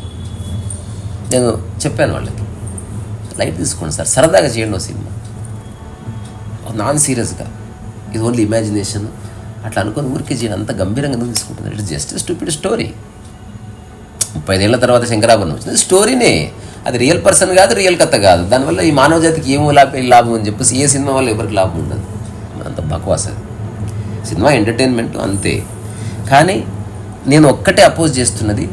నేను చెప్పాను వాళ్ళకి, లైట్ తీసుకోండి సార్, సరదాగా చేయండి ఓ సినిమా, నాన్ సీరియస్గా, ఇది ఓన్లీ ఇమాజినేషన్ అట్లా అనుకుని ఊరికే చేయండి, అంత గంభీరంగా ఎందుకు తీసుకుంటున్నారు? It's just stupid story. 30 ఏళ్ల తర్వాత శంకరాభరణం వచ్చింది, స్టోరీనే, అది రియల్ పర్సన్ కాదు, రియల్ కథ కాదు. దానివల్ల ఈ మానవ జాతికి ఏమో లాభం అని చెప్పేసి ఏ సినిమా వల్ల ఎవరికి లాభం ఉండదు. అంత బకవాస్ అది. సినిమా ఎంటర్టైన్మెంట్ అంతే. కానీ నేను ఒక్కటే అపోజ్ చేస్తున్నది,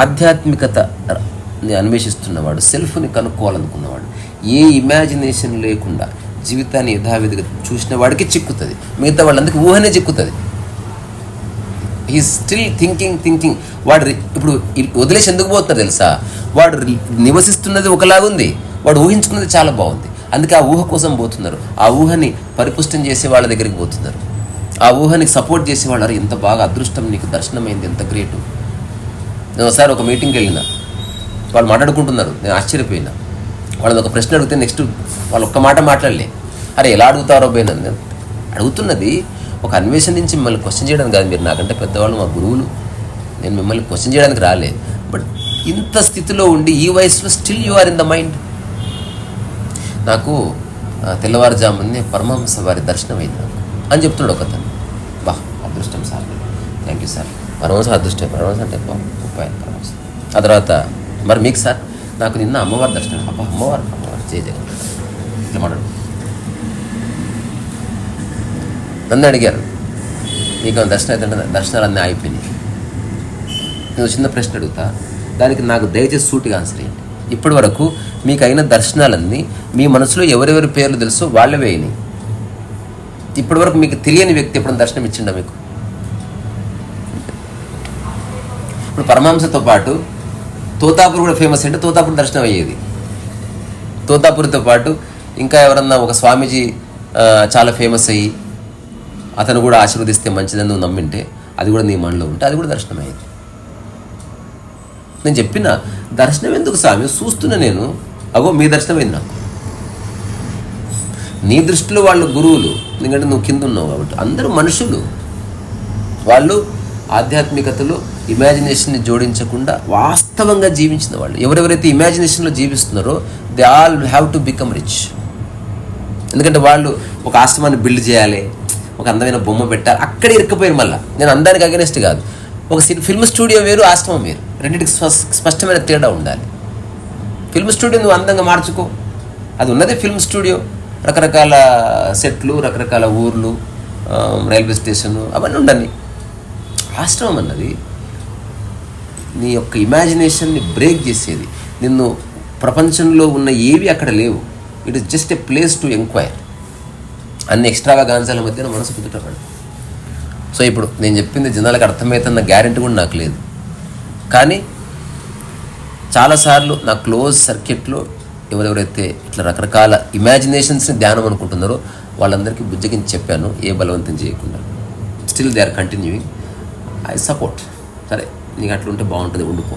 ఆధ్యాత్మికతని అన్వేషిస్తున్నవాడు, సెల్ఫ్ని కనుక్కోవాలనుకున్నవాడు, ఏ ఇమాజినేషన్ లేకుండా జీవితాన్ని యథావిధిగా చూసిన వాడికి చిక్కుతుంది. మిగతా వాళ్ళందరికీ ఊహనే చిక్కుతుంది. He still thinking. వాడు ఇప్పుడు వదిలేసి ఎందుకు పోతున్నారు తెలుసా? వాడు నివసిస్తున్నది ఒకలాగుంది, వాడు ఊహించుకున్నది చాలా బాగుంది. అందుకే ఆ ఊహ కోసం పోతున్నారు. ఆ ఊహని పరిపుష్టం చేసే వాళ్ళ దగ్గరికి పోతున్నారు. ఆ ఊహని సపోర్ట్ చేసేవాళ్ళు, అరే ఎంత బాగా అదృష్టం నీకు దర్శనమైంది, ఎంత గ్రేటు. నేను ఒకసారి ఒక మీటింగ్కి వెళ్ళిన, వాళ్ళు మాట్లాడుకుంటున్నారు, నేను ఆశ్చర్యపోయినా. వాళ్ళని ఒక ప్రశ్న అడిగితే నెక్స్ట్ వాళ్ళు ఒక్క మాట మాట్లాడలే. అరే ఎలా అడుగుతారో పోయినా, నేను అడుగుతున్నది ఒక అన్వేషణ నుంచి మిమ్మల్ని క్వశ్చన్ చేయడానికి కాదు. మీరు నాకంటే పెద్దవాళ్ళు, మా గురువులు, నేను మిమ్మల్ని క్వశ్చన్ చేయడానికి రాలే. బట్ ఇంత స్థితిలో ఉండి ఈ వయసులో still you are in the mind. నాకు తెల్లవారుజామునే పరమహంస వారి దర్శనం అయింది నాకు అని చెప్తున్నాడు ఒకతను. బా అదృష్టం sir, thank you sir. Paramahamsa అదృష్టం, పరమహంస అంటే గొప్ప పరమహంస. ఆ తర్వాత మరి మీకు సార్, నాకు నిన్న అమ్మవారి దర్శనం. అబ్బా అమ్మవారు జయ జగన్ ఇట్లా మాట్లాడు. నన్ను అడిగారు, మీకు దర్శనం అయితే దర్శనాలు అన్నీ అయిపోయినాయి. నేను చిన్న ప్రశ్న అడుగుతా, దానికి నాకు దయచేసి సూటిగా ఆన్సర్ చేయండి. ఇప్పటి వరకు మీకు అయిన దర్శనాలన్నీ మీ మనసులో ఎవరెవరి పేర్లు తెలుసో వాళ్ళే వేయని. ఇప్పటి వరకు మీకు తెలియని వ్యక్తి ఎప్పుడు దర్శనం ఇచ్చిండా మీకు? ఇప్పుడు పరమహంసతో పాటు తోతాపూర్ కూడా ఫేమస్ అంటే తోతాపూర్ దర్శనం అయ్యేది. తోతాపూర్తో పాటు ఇంకా ఎవరన్నా ఒక స్వామీజీ చాలా ఫేమస్ అయ్యి అతను కూడా ఆశీర్వదిస్తే మంచిదని నువ్వు నమ్మింటే, అది కూడా నీ మనలో ఉంటే అది కూడా దర్శనం అయ్యేది. నేను చెప్పిన దర్శనం ఎందుకు స్వామి, చూస్తున్నా నేను, అగో మీ దర్శనం అయింది నాకు. నీ దృష్టిలో వాళ్ళు గురువులు, ఎందుకంటే నువ్వు కింద ఉన్నావు కాబట్టి. అందరూ మనుషులు, వాళ్ళు ఆధ్యాత్మికతలో ఇమాజినేషన్ని జోడించకుండా వాస్తవంగా జీవించిన వాళ్ళు. ఎవరెవరైతే ఇమాజినేషన్లో జీవిస్తున్నారో they all have to become rich. ఎందుకంటే వాళ్ళు ఒక ఆశ్రమాన్ని బిల్డ్ చేయాలి, ఒక అందమైన బొమ్మ పెట్టాలి, అక్కడే ఇరుక్కుపోయారు. మళ్ళీ నేను అందానికి అగెనెస్ట్ కాదు. ఒక ఫిల్మ్ స్టూడియో వేరు, ఆశ్రమం వేరు, రెండింటికి స్పష్టమైన తేడా ఉండాలి. ఫిల్మ్ స్టూడియో నువ్వు అందంగా మార్చుకో, అది ఉన్నదే ఫిల్మ్ స్టూడియో. రకరకాల సెట్లు, రకరకాల ఊర్లు, రైల్వే స్టేషన్ అవన్నీ ఉండని. ఆశ్రమం అన్నది నీ యొక్క ఇమాజినేషన్ని బ్రేక్ చేసేది. నిన్ను ప్రపంచంలో ఉన్న ఏవి అక్కడ లేవు. It is just a place to enquire. అన్ని ఎక్స్ట్రావాగాన్సాల మధ్యన మనసు కుదుటపడు. సో ఇప్పుడు నేను చెప్పింది జనాలకు అర్థమవుతున్న గ్యారెంటీ కూడా నాకు లేదు. కానీ చాలాసార్లు నా క్లోజ్ సర్క్యూట్లో ఎవరెవరైతే ఇట్లా రకరకాల ఇమాజినేషన్స్ని ధ్యానం అనుకుంటున్నారో వాళ్ళందరికీ బుజ్జగించి చెప్పాను, ఏ బలవంతం చేయకుండా. Still they are continuing. I support. సరే నీకు అట్లుంటే బాగుంటుంది, ఉండిపో.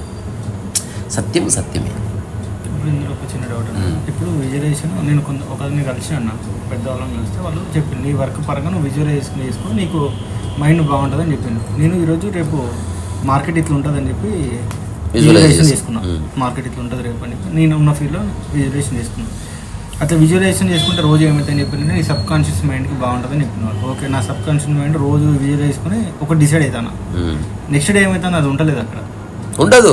సత్యం సత్యమే. ఇప్పుడు ఇందులో ఒక చిన్న డౌట్. ఇప్పుడు విజువలైజేషన్ నేను ఒకరిని కలిసిన నాకు పెద్దవాళ్ళని కలిస్తే వాళ్ళు చెప్పింది, నీ వర్క్ పరంగా నువ్వు విజువలైజేషన్ చేసుకుని నీకు మైండ్ బాగుంటుందని చెప్పింది. నేను ఈరోజు రేపు మార్కెట్ ఇట్లా ఉంటుందని చెప్పి విజువలైజేషన్ చేసుకున్నాను. మార్కెట్ ఇట్లా ఉంటుంది రేపు అని చెప్పి నేను ఉన్న ఫీల్డ్లో విజువలైజేషన్ చేసుకున్నాను. అట్లా విజువలైజేషన్ చేసుకుంటే రోజు ఏమైతుందని చెప్పింది, నీ సబ్ కాన్షియస్ మైండ్కి బాగుంటుందని చెప్పినారు. ఓకే, నా సబ్ కాన్షియస్ మైండ్ రోజు విజువలైజ్ చేసుకుని ఒక డిసైడ్ అవుతాను. నెక్స్ట్ డే ఏమవుతాను అది ఉండలేదు, అక్కడ ఉండదు.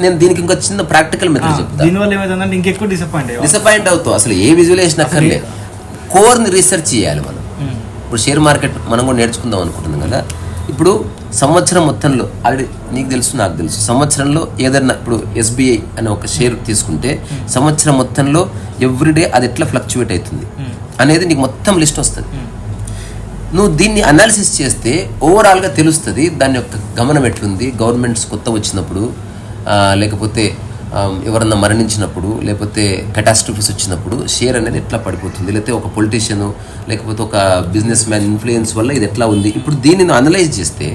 నేను దీనికి ఇంకా చిన్న ప్రాక్టికల్ మెథడ్ చెప్తాను. దీనివల్ల ఏమైతుందంటే ఇంకెక్కువ డిసప్పాయింట్ అవుతావు. అసలు ఏ విజువలైజేషన్ అక్కర్లేదు, కోర్ని రీసెర్చ్ చేయాలి మనం. ఇప్పుడు షేర్ మార్కెట్ మనం కూడా నేర్చుకుందాం అనుకుంటున్నాం కదా. ఇప్పుడు సంవత్సరం మొత్తంలో ఆల్రెడీ నీకు తెలుసు నాకు తెలుసు, సంవత్సరంలో ఏదన్నా ఇప్పుడు SBI అనే ఒక షేర్ తీసుకుంటే సంవత్సరం మొత్తంలో ఎవ్రీడే అది ఎట్లా ఫ్లక్చువేట్ అవుతుంది అనేది నీకు మొత్తం లిస్ట్ వస్తుంది. నువ్వు దీన్ని అనాలిసిస్ చేస్తే ఓవరాల్గా తెలుస్తుంది దాని యొక్క గమనం ఎట్లుంది. గవర్నమెంట్స్ కొత్త వచ్చినప్పుడు, లేకపోతే ఎవరన్నా మరణించినప్పుడు, లేకపోతే కటాస్ట్రఫీస్ వచ్చినప్పుడు షేర్ అనేది ఎట్లా పడిపోతుంది, లేకపోతే ఒక పొలిటీషియన్ లేకపోతే ఒక బిజినెస్ మ్యాన్ ఇన్ఫ్లుయెన్స్ వల్ల ఇది ఎట్లా ఉంది. ఇప్పుడు దీన్ని నువ్వు అనలైజ్ చేస్తే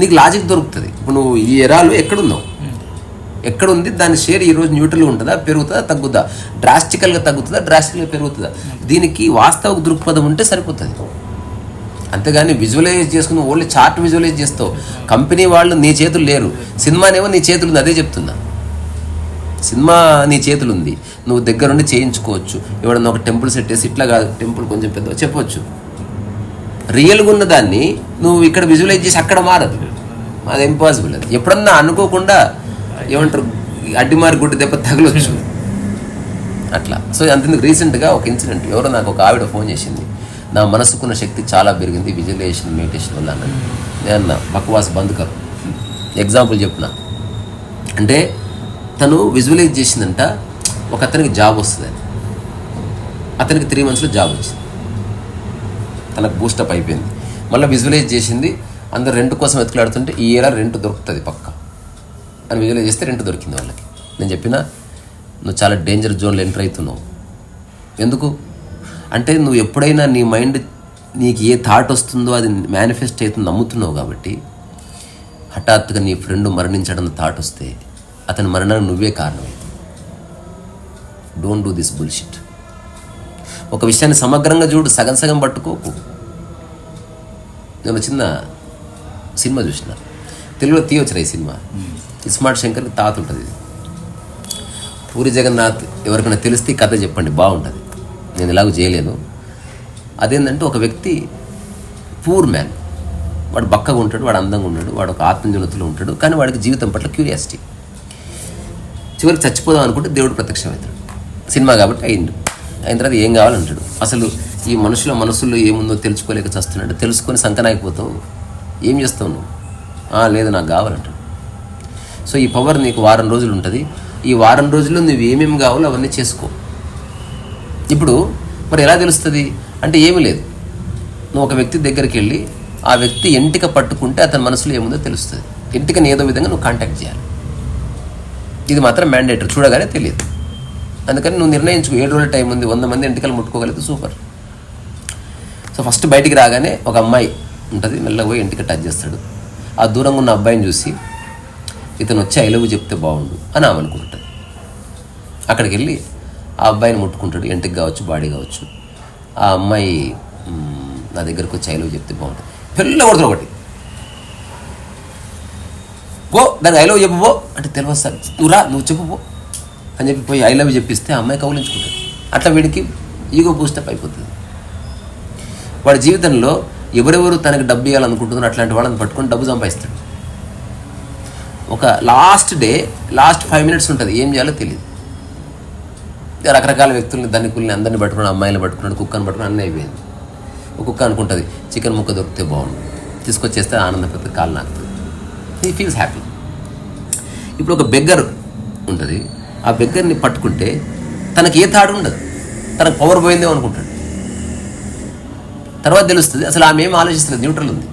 నీకు లాజిక్ దొరుకుతుంది. ఇప్పుడు నువ్వు ఈ ఎరాలో ఎక్కడున్నావు, ఎక్కడుంది, దాని షేర్ ఈరోజు న్యూట్రల్గా ఉంటుందా, పెరుగుతుందా, తగ్గుతుందా, డ్రాస్టికల్గా తగ్గుతుందా, డ్రాస్టికల్గా పెరుగుతుందా, దీనికి వాస్తవ దృక్పథం ఉంటే సరిపోతుంది. అంతేగాని విజువలైజ్ చేసుకుని ఓన్లీ చార్ట్ విజువలైజ్ చేస్తావు. కంపెనీ వాళ్ళు నీ చేతులు లేరు, సినిమానేమో నీ చేతులు ఉంది. అదే చెప్తున్నా, సినిమా నీ చేతులు ఉంది, నువ్వు దగ్గరుండి చేయించుకోవచ్చు. ఎవడన్నా ఒక టెంపుల్ సెట్ వేసి ఇట్లా కాదు, టెంపుల్ కొంచెం పెద్ద చెప్పవచ్చు. రియల్గా ఉన్న దాన్ని నువ్వు ఇక్కడ విజువలైజ్ చేసి అక్కడ మారదు, అది ఇంపాసిబుల్. అది ఎప్పుడన్నా అనుకోకుండా ఏమంటారు అడ్డిమారి గుడ్డి దెబ్బ తగలొచ్చు అట్లా. సో అంతెందుకు రీసెంట్గా ఒక ఇన్సిడెంట్, ఎవరో నాకు ఒక ఆవిడ ఫోన్ చేసింది, నా మనసుకున్న శక్తి చాలా పెరిగింది విజువలైజేషన్ మెడిటేషన్ వల్ల అన్నది. నేను బక్వాస్ బంద్ కరు ఎగ్జాంపుల్ చెప్పిన. అంటే తను విజువలైజ్ చేసిందంట ఒక అతనికి జాబ్ వస్తుందని. అతనికి 3 monthsలో జాబ్ వచ్చింది, తనకు బూస్టప్ అయిపోయింది. మళ్ళీ విజువలైజ్ చేసింది, అందరు రెంట్ కోసం వెతుకులాడుతుంటే ఈ ఇయర్ రెంట్ దొరుకుతుంది పక్క అని విజువలైజ్ చేస్తే రెంట్ దొరికింది వాళ్ళకి. నేను చెప్పిన నువ్వు చాలా డేంజర్ జోన్లో ఎంటర్ అవుతున్నావు. ఎందుకు అంటే నువ్వు ఎప్పుడైనా నీ మైండ్ నీకు ఏ థాట్ వస్తుందో అది మేనిఫెస్ట్ అవుతుంది నమ్ముతున్నావు. కాబట్టి హఠాత్తుగా నీ ఫ్రెండ్ మరణించడం థాట్ వస్తే అతని మరణానికి నువ్వే కారణం. Don't do this bullshit. ఒక విషయాన్ని సమగ్రంగా చూడు, సగం సగం పట్టుకోకు. నేను చిన్న సినిమా చూసిన, తెలుగులో తీయొచ్చురా ఈ సినిమా. ఇస్మార్ట్ శంకర్కి తాత ఉంటుంది. ఇది పూరి జగన్నాథ్ ఎవరికైనా తెలిస్తే కథ చెప్పండి, బాగుంటుంది. నేను ఇలాగ చేయలేను. అదేంటంటే ఒక వ్యక్తి పూర్ మ్యాన్, వాడు బక్కగా ఉంటాడు, వాడు అందంగా ఉంటాడు, వాడు ఒక ఆత్మజ్ఞతలో ఉంటాడు, కానీ వాడికి జీవితం పట్ల క్యూరియాసిటీ. చివరికి చచ్చిపోదాం అనుకుంటే దేవుడు ప్రత్యక్షమవుతాడు. సినిమా కాబట్టి అయిన తర్వాత ఏం కావాలంటాడు. అసలు ఈ మనసులో ఏముందో తెలుసుకోలేక చస్తున్నాడు. తెలుసుకొని సంకనాగిపోతావు, ఏం చేస్తావు నువ్వు? లేదు నాకు కావాలంటాడు. సో ఈ పవర్ నీకు వారం రోజులు ఉంటుంది. ఈ వారం రోజుల్లో నువ్వు ఏమేమి కావాలో అవన్నీ చేసుకో. ఇప్పుడు మరి ఎలా తెలుస్తుంది అంటే ఏమీ లేదు, నువ్వు ఒక వ్యక్తి దగ్గరికి వెళ్ళి ఆ వ్యక్తి ఎంటిక పట్టుకుంటే అతని మనసులో ఏముందో తెలుస్తుంది. ఎంటికని ఏదో విధంగా నువ్వు కాంటాక్ట్ చేయాలి. ఇది మాత్రం మ్యాండేటరీ, చూడగానే తెలియదు. అందుకని నువ్వు నిర్ణయించుకో, 7 రోజుల టైం ఉంది, 100 మంది ఎంటికలు ముట్టుకోగలిగితే సూపర్. సో ఫస్ట్ బయటికి రాగానే ఒక అమ్మాయి ఉంటుంది, మెల్లగా పోయి ఎంటిక టచ్ చేస్తాడు. ఆ దూరంగా ఉన్న అబ్బాయిని చూసి ఇతను వచ్చి ఐ లవ్ చెప్తే బాగుండు అని ఆమె అనుకుంటుంది. అక్కడికి వెళ్ళి ఆ అబ్బాయిని ముట్టుకుంటాడు, ఎంటికి కావచ్చు, బాడీ కావచ్చు. ఆ అమ్మాయి నా దగ్గరకు వచ్చి ఐ లవ్ చెప్తే బాగుంటుంది. పిల్ల కొడుతుంది ఒకటి, పో దానికి ఐ లవ్ చెప్పు పో అంటే తెలియదు సార్, నువ్వు రా నువ్వు చెప్పు పో అని చెప్పి పోయి ఐ లవ్ చెప్పిస్తే అమ్మాయి కౌలించుకుంటుంది. అట్లా వీడికి ఈగో బూస్టప్ అయిపోతుంది. వాడి జీవితంలో ఎవరెవరు తనకి డబ్బు ఇవ్వాలనుకుంటున్నారు అట్లాంటి వాళ్ళని పట్టుకొని డబ్బు సంపాదిస్తాడు. ఒక లాస్ట్ 5 minutes ఉంటుంది, ఏం చేయాలో తెలియదు. రకరకాల వ్యక్తుల్ని, ధనికుల్ని అందరిని పట్టుకున్నాడు, అమ్మాయిని పట్టుకున్నాడు, కుక్కని పట్టుకుని అన్నీ అయిపోయింది. ఒక కుక్క అనుకుంటుంది చికెన్ ముక్క దొరికితే బాగుండు, తీసుకొచ్చేస్తే ఆనందపడితే కాలు నాకుతుంది, హీ ఫీల్స్ హ్యాపీ. ఇప్పుడు ఒక బెగ్గర్ ఉంటుంది, ఆ బెగ్గర్ని పట్టుకుంటే తనకి ఏ తాడు ఉండదు, తనకు పవర్ పోయిందేమో అనుకుంటాడు. తర్వాత తెలుస్తుంది అసలు ఆమె ఏం ఆలోచిస్తలేదు, న్యూట్రల్ ఉంది.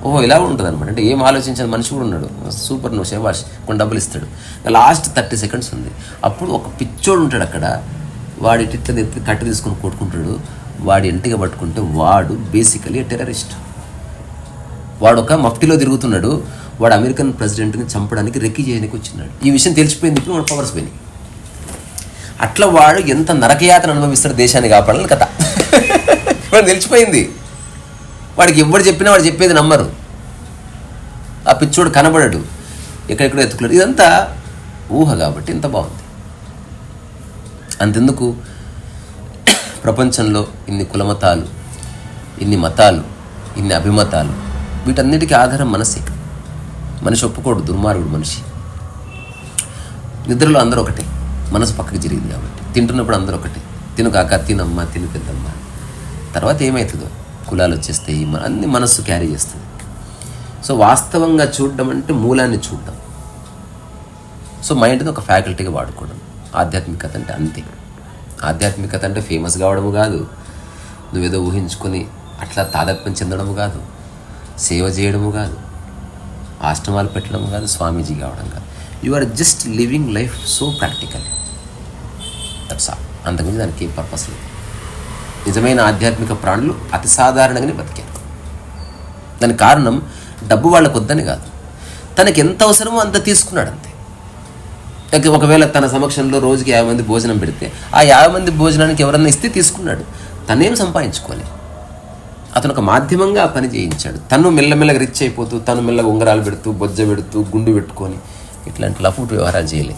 ఓహో ఇలా ఉంటుంది అనమాట. అంటే ఏం ఆలోచించిన మనిషి కూడా ఉన్నాడు, సూపర్, నువ్వు శేవాష్, కొన్ని డబ్బులు ఇస్తాడు. లాస్ట్ 30 seconds ఉంది. అప్పుడు ఒక పిచ్చోడు ఉంటాడు అక్కడ, వాడి ఇట్లా ఎత్తి కట్టి తీసుకొని కొట్టుకుంటాడు. వాడి ఇంటిగా పట్టుకుంటే వాడు బేసికలీ టెర్రరిస్ట్. వాడు ఒక మఫ్టీలో తిరుగుతున్నాడు, వాడు అమెరికన్ ప్రెసిడెంట్ని చంపడానికి రెక్కి చేయడానికి వచ్చినాడు. ఈ విషయం తెలిసిపోయింది, ఇప్పుడు వాడు పవర్స్ పోయినాయి. అట్లా వాడు ఎంత నరకయాతను అనుభవిస్తాడు దేశాన్ని కాపాడాలని కథ. వాడు తెలిసిపోయింది. వాడికి ఎవరు చెప్పినా వాడు చెప్పేది నమ్మరు. ఆ పిచ్చోడు కనబడడు, ఎక్కడెక్కడో ఎత్తుకున్నాడు. ఇదంతా ఊహ కాబట్టి ఇంత బాగుంది. అంతెందుకు ప్రపంచంలో ఇన్ని కులమతాలు, ఇన్ని మతాలు, ఇన్ని అభిమతాలు, వీటన్నిటికీ ఆధారం మనసే. మనిషి ఒప్పుకోడు, దుర్మార్గుడు మనిషి. నిద్రలో అందరూ ఒకటే, మనసు పక్కకి జరిగింది కాబట్టి. తింటున్నప్పుడు అందరూ ఒకటే, తిను కాక తినమ్మ, తిను పెద్దమ్మ. తర్వాత ఏమవుతుందో కులాలు వచ్చేస్తాయి, అన్ని మనస్సు క్యారీ చేస్తుంది. సో వాస్తవంగా చూడడం అంటే మూలాన్ని చూడడం. సో మైండ్ని ఒక ఫ్యాకల్టీగా వాడుకోవడం. ఆధ్యాత్మికత అంటే అంతే. ఆధ్యాత్మికత అంటే ఫేమస్ కావడము కాదు, నువ్వేదో ఊహించుకొని అట్లా తాదాత్మ్యం చెందడము కాదు, సేవ చేయడము కాదు, ఆశ్రమాలు పెట్టడము కాదు, స్వామీజీ కావడం కాదు. You are just living life so practical. That's all. అంతకుమించి దానికి ఏం పర్పస్ లేదు. నిజమైన ఆధ్యాత్మిక ప్రాణులు అతి సాధారణంగానే బతికారు. దానికి కారణం డబ్బు వాళ్ళకు వద్దని కాదు, తనకి ఎంత అవసరమో అంత తీసుకున్నాడు అంతే. ఒకవేళ తన సమక్షంలో రోజుకి 50 మంది భోజనం పెడితే ఆ 50 మంది భోజనానికి ఎవరన్నా ఇస్తే తీసుకున్నాడు. తనేం సంపాదించుకోలే, అతను ఒక మాధ్యమంగా ఆ పని చేయించాడు. తను మెల్లమెల్లగా రిచ్ అయిపోతూ, తను మెల్లగా ఉంగరాలు పెడుతూ, బొజ్జ పెడుతూ, గుండు పెట్టుకొని ఇట్లాంటి లఫూట్ వ్యవహారాలు చేయలే.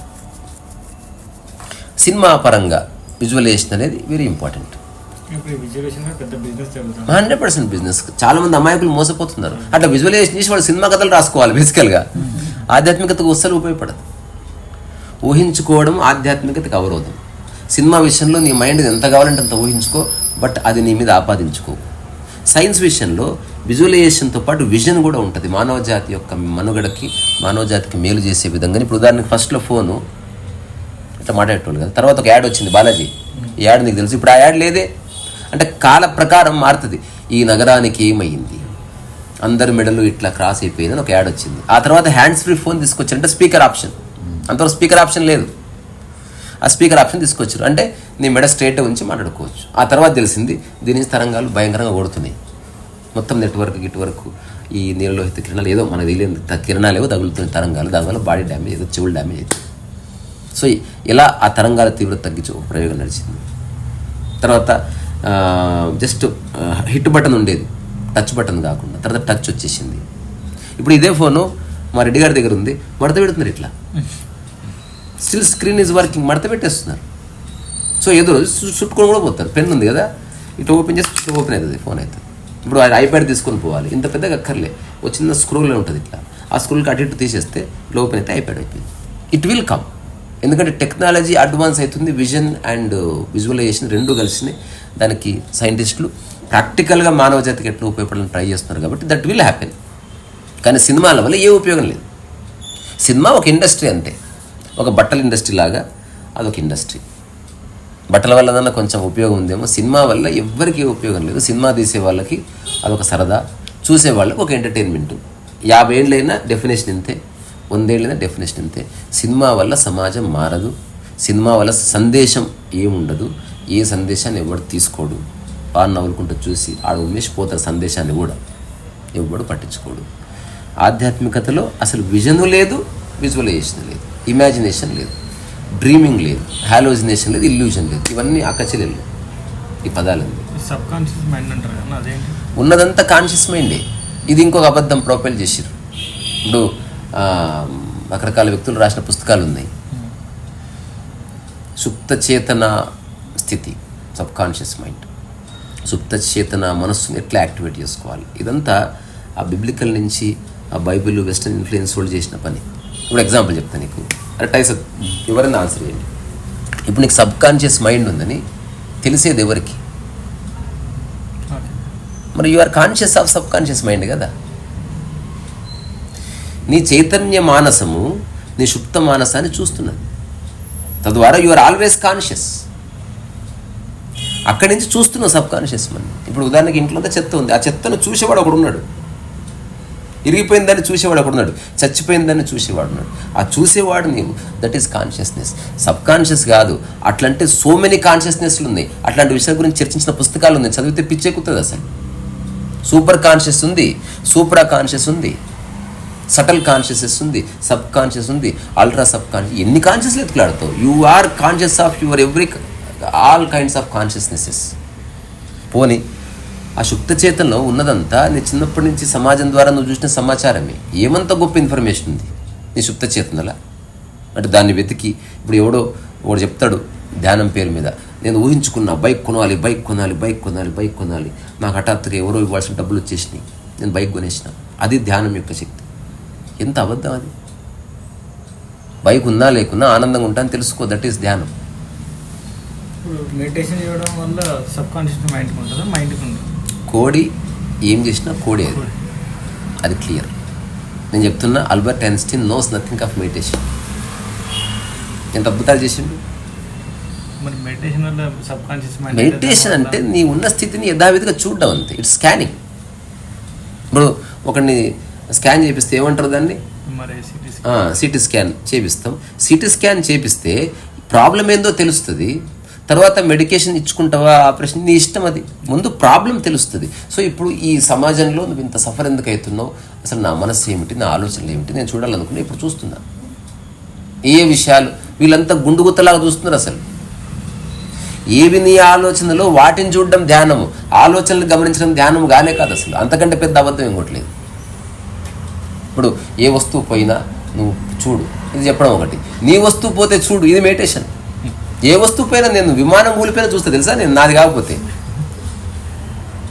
సినిమా పరంగా విజువలైజేషన్ అనేది వెరీ ఇంపార్టెంట్. 100% బిజినెస్. చాలామంది అమాయకులు మోసపోతున్నారు. అట్లా విజువలైజేషన్ చేసి వాళ్ళు సినిమా కథలు రాసుకోవాలి. బేసికల్గా ఆధ్యాత్మికతకు అస్సలు ఉపయోగపడదు. ఊహించుకోవడం ఆధ్యాత్మికతకు అవరోధం. సినిమా విషయంలో నీ మైండ్ ఎంత కావాలంటే అంత ఊహించుకో, బట్ అది నీ మీద ఆపాదించుకో. సైన్స్ విషయంలో విజువలైజేషన్తో పాటు విజన్ కూడా ఉంటుంది. మానవ జాతి యొక్క మనుగడకి, మానవ జాతికి మేలు చేసే విధంగా. ఇప్పుడు ఉదాహరణకి ఫస్ట్లో ఫోను ఇట్లా మాట్లాడేటోళ్ళు కదా, తర్వాత ఒక యాడ్ వచ్చింది బాలాజీ. ఈ యాడ్ నీకు తెలుసు, ఇప్పుడు ఆ యాడ్ లేదే. అంటే కాల ప్రకారం మారుతుంది. ఈ నగరానికి ఏమైంది, అందరి మెడలు ఇట్లా క్రాస్ అయిపోయిందని ఒక యాడ్ వచ్చింది. ఆ తర్వాత హ్యాండ్స్ ఫ్రీ ఫోన్ తీసుకొచ్చారంటే స్పీకర్ ఆప్షన్. అంతవరకు స్పీకర్ ఆప్షన్ లేదు. ఆ స్పీకర్ ఆప్షన్ తీసుకొచ్చారు అంటే నీ మెడ స్ట్రైట్ ఉంచి మాట్లాడుకోవచ్చు. ఆ తర్వాత తెలిసింది దీని నుంచి తరంగాలు భయంకరంగా ఓడుతున్నాయి. మొత్తం నెట్వర్క్ గిట్వర్క్ ఈ నీలలోహిత కిరణాలు ఏదో మనకు తెలియదు కిరణాలు ఏవో తగులుతున్నాయి తరంగాలు. దానివల్ల బాడీ డ్యామేజ్ ఏదో చెవులు డ్యామేజ్ అవుతుంది. సో ఇలా ఆ తరంగాల తీవ్రత తగ్గించే ఒక ప్రయోగం నడిచింది. తర్వాత జస్ట్ హిట్ బటన్ ఉండేది, టచ్ బటన్ కాకుండా. తర్వాత టచ్ వచ్చేసింది. ఇప్పుడు ఇదే ఫోను మా రెడ్డి గారి దగ్గర ఉంది, మడత పెడుతున్నారు ఇట్లా. స్టిల్ స్క్రీన్ ఈజ్ వర్కింగ్, మడత పెట్టేస్తున్నారు. సో ఏదో చుట్టుకొని కూడా పోతారు. పెన్ ఉంది కదా, ఇట్లా ఓపెన్ చేసి ఇట్లా ఓపెన్ అవుతుంది ఫోన్ అయితే. ఇప్పుడు ఐప్యాడ్ తీసుకొని పోవాలి, ఇంత పెద్దగా అక్కర్లే, ఒక చిన్న స్క్రోల్ ఉంటుంది ఇట్లా. ఆ స్క్రోల్కి అటు ఇటు తీసేస్తే ఇట్లా ఓపెన్ అయితే ఐప్యాడ్ అయిపోయింది. It will come. ఎందుకంటే టెక్నాలజీ అడ్వాన్స్ అవుతుంది. విజన్ అండ్ విజువలైజేషన్ రెండు కలిసినాయి. దానికి సైంటిస్టులు ప్రాక్టికల్గా మానవ జాతికి ఎట్లా ఉపయోగపడాలని ట్రై చేస్తున్నారు కాబట్టి దట్ విల్ హ్యాపెన్. కానీ సినిమాల వల్ల ఏ ఉపయోగం లేదు. సినిమా ఒక ఇండస్ట్రీ అంతే. ఒక బట్టల ఇండస్ట్రీ లాగా అదొక ఇండస్ట్రీ. బట్టల వల్ల కొంచెం ఉపయోగం ఉందేమో, సినిమా వల్ల ఎవ్వరికీ ఉపయోగం లేదు. సినిమా తీసే వాళ్ళకి అదొక సరదా, చూసే వాళ్ళకి ఒక ఎంటర్టైన్మెంట్. 50 ఏళ్ళైనా డెఫినేషన్ ఇంతే, 100 ఏళ్ళైనా డెఫినేషన్ ఇంతే. సినిమా వల్ల సమాజం మారదు. సినిమా వల్ల సందేశం ఏముండదు. ఏ సందేశాన్ని ఎవడు తీసుకోడు. వాడు నవ్వులుకుంటూ చూసి ఆడ ఉమ్మేసిపోతారు సందేశాన్ని కూడా. ఎవడు పట్టించుకోడు. ఆధ్యాత్మికతలో అసలు విజను లేదు, విజువలైజేషన్ లేదు, ఇమాజినేషన్ లేదు, డ్రీమింగ్ లేదు, హాలోజినేషన్ లేదు, ఇల్యూజన్ లేదు. ఇవన్నీ అక్కచెల్లెలు ఈ పదాలు. సబ్ కాన్షియస్ మైండ్ అంటారు కదా, అదేంటి? ఉన్నదంతా కాన్షియస్ మైండే. ఇది ఇంకొక అబద్ధం ప్రొఫైల్ చేసిర్రు. ఇప్పుడు రకరకాల వ్యక్తులు రాసిన పుస్తకాలు ఉన్నాయి. సుప్త చేతన స్థితి, సబ్ కాన్షియస్ మైండ్, సుప్త చేతన మనస్సుని ఎట్లా యాక్టివేట్ చేసుకోవాలి, ఇదంతా ఆ బిబ్లికల్ నుంచి ఆ బైబిల్ వెస్టర్న్ ఇన్ఫ్లుయెన్స్ వాళ్ళు చేసిన పని. ఇప్పుడు ఎగ్జాంపుల్ చెప్తాను నీకు. అరే టైస్ ఎవరైనా ఆన్సర్ చేయండి. ఇప్పుడు నీకు సబ్ కాన్షియస్ మైండ్ ఉందని తెలిసేది ఎవరికి? మరి you are conscious of subconscious mind కదా. నీ చైతన్య మానసము నీ సుప్త మానసాన్ని చూస్తున్నది. తద్వారా యు ఆర్ ఆల్వేస్ కాన్షియస్. అక్కడి నుంచి చూస్తున్నావు సబ్ కాన్షియస్ మైండ్. ఇప్పుడు ఉదాహరణకి ఇంట్లో అంతా చెత్త ఉంది, ఆ చెత్తను చూసేవాడు ఒకడు ఉన్నాడు. ఇరిగిపోయిందని చూసేవాడు ఒకడున్నాడు, చచ్చిపోయిందని చూసేవాడు ఉన్నాడు. ఆ చూసేవాడు నీవు. That is consciousness. Sub conscious కాదు. అట్లంటే సో మెనీ కాన్షియస్నెస్లు ఉన్నాయి. అట్లాంటి విషయాల గురించి చర్చించిన పుస్తకాలు ఉన్నాయి, చదివితే పిచ్చెక్కుతుంది అసలు. సూపర్ కాన్షియస్ ఉంది, సూపరా కాన్షియస్ ఉంది, సటల్ కాన్షియస్నెస్ ఉంది, సబ్ కాన్షియస్ ఉంది, అల్ట్రా సబ్ కాన్షియస్. ఎన్ని కాన్షియస్లు ఎత్తులాడుతావు? You are conscious of your all kinds of consciousnesses. పోనీ ఆ సుప్త చేతనలో ఉన్నదంతా నీ చిన్నప్పటి నుంచి సమాజం ద్వారా నువ్వు చూసిన సమాచారమే. ఏమంత గొప్ప ఇన్ఫర్మేషన్ ఉంది నీ సుప్త చేతనలా? అంటే దాన్ని వెతికి ఇప్పుడు ఎవడో చెప్తాడు ధ్యానం పేరు మీద, నేను ఊహించుకున్నా బైక్ కొనాలి, బైక్ కొనాలి, బైక్ కొనాలి, బైక్ కొనాలి. నాకు హఠాత్తుగా ఎవరో ఇవ్వాల్సిన డబ్బులు వచ్చేసినాయి, నేను బైక్ కొనేసిన. అది ధ్యానం యొక్క శక్తి. ఎంత అబద్ధం అది. బైక్ ఉన్నా లేకున్నా ఆనందంగా ఉంటా అని తెలుసుకో. దట్ ఈస్ ధ్యానం. మెడిటేషన్ చేయడం వల్ల సబ్ కాన్షియస్ మైండ్కి ఉంటుందా, మైండ్కి ఉంటుంది? కోడి ఏం చేసినా కోడే, అది క్లియర్. నేను చెప్తున్నా, Albert Einstein knows nothing of meditation. ఎంత అద్భుతాలు చేసిండు. మరి మెడిటేషన్ వల్ల సబ్ కాన్షియస్ మెడిటేషన్ అంటే నీ ఉన్న స్థితిని యథావిధిగా చూడడం అంతే. It's scanning. ఇప్పుడు ఒకరిని స్కాన్ చేపిస్తే ఏమంటారు దాన్ని? మరి సిటీ స్కాన్ చేపిస్తాం. సిటీ స్కాన్ చేపిస్తే ప్రాబ్లం ఏందో తెలుస్తుంది. తర్వాత మెడికేషన్ ఇచ్చుకుంటావా, ఆపరేషన్, నీ ఇష్టం. అది ముందు ప్రాబ్లం తెలుస్తుంది. సో ఇప్పుడు ఈ సమాజంలో నువ్వు ఇంత సఫర్ ఎందుకు అవుతున్నావు, అసలు నా మనస్సు ఏమిటి, నా ఆలోచనలు ఏమిటి, నేను చూడాలనుకున్నా. ఇప్పుడు చూస్తున్నా ఏ విషయాలు. వీళ్ళంతా గుండుగుత్తలాగా చూస్తున్నారు. అసలు ఏవి నీ ఆలోచనలో వాటిని చూడడం ధ్యానము, ఆలోచనలు గమనించడం ధ్యానము గానే కాదు. అసలు అంతకంటే పెద్ద అబద్ధం ఇంకోట్లేదు. ఇప్పుడు ఏ వస్తువు పోయినా నువ్వు చూడు, ఇది చెప్పడం ఒకటి. నీ వస్తువు పోతే చూడు, ఇది మెడిటేషన్. ఏ వస్తువు పైన నేను విమానం కూలిపోయినా చూస్తా తెలుసా, నేను నాది కాకపోతే.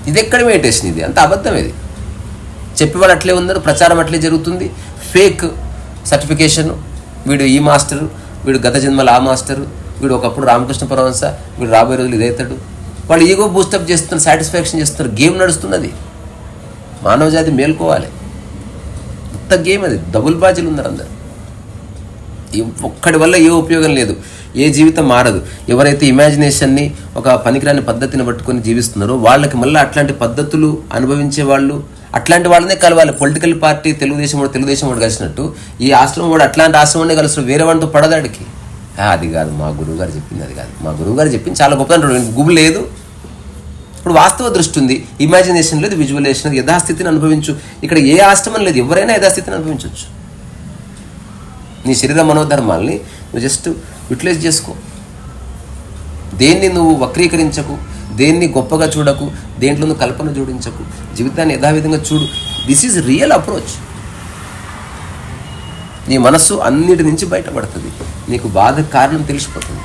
ఇది ఎక్కడ మెడిటేషన్? ఇది అంత అబద్ధం. ఇది చెప్పేవాళ్ళు అట్లే ఉన్నారు, ప్రచారం అట్లే జరుగుతుంది. Fake certification. వీడు ఈ మాస్టరు, వీడు గత జన్మల ఆ మాస్టరు, వీడు ఒకప్పుడు రామకృష్ణ పరమహంస, వీడు రాబోయే రోజులు ఇదవుతాడు. వాళ్ళు ఈగో బూస్టప్ చేస్తున్నారు, సాటిస్ఫాక్షన్ చేస్తున్నారు. గేమ్ నడుస్తున్నది. మానవ జాతి మేల్కోవాలి. కొత్త గేమ్ అది. డబుల్ బాజీలు ఉన్నారు అందరు. ఒక్కడి వల్ల ఏ ఉపయోగం లేదు, ఏ జీవితం మారదు. ఎవరైతే ఇమాజినేషన్ని ఒక పనికిరాని పద్ధతిని పట్టుకొని జీవిస్తున్నారో వాళ్ళకి మళ్ళీ అట్లాంటి పద్ధతులు అనుభవించే వాళ్ళు, అట్లాంటి వాళ్ళనే కలవాలి. పొలిటికల్ పార్టీ తెలుగుదేశం వాడు కలిసినట్టు ఈ ఆశ్రమం వాడు అట్లాంటి ఆశ్రమాన్ని కలుస్తారు. వేరే వాడితో పడదాడికి. అది కాదు మా గురువుగారు చెప్పింది, అది కాదు మా గురువుగారు చెప్పింది చాలా గొప్ప అంటాడు. గుబు లేదు. ఇప్పుడు వాస్తవ దృష్టి ఉంది, ఇమాజినేషన్ లేదు, విజువలేషన్, యథాస్థితిని అనుభవించు. ఇక్కడ ఏ ఆశ్రమం లేదు, ఎవరైనా యథాస్థితిని అనుభవించవచ్చు. నీ శరీర మనోధర్మాల్ని నువ్వు జస్ట్ యూటిలైజ్ చేసుకో. దేన్ని నువ్వు వక్రీకరించకు, దేన్ని గొప్పగా చూడకు, దేంట్లో నువ్వు కల్పన జోడించకు. జీవితాన్ని యథావిధంగా చూడు. This is real approach. నీ మనస్సు అన్నిటి నుంచి బయటపడుతుంది. నీకు బాధ కారణం తెలిసిపోతుంది.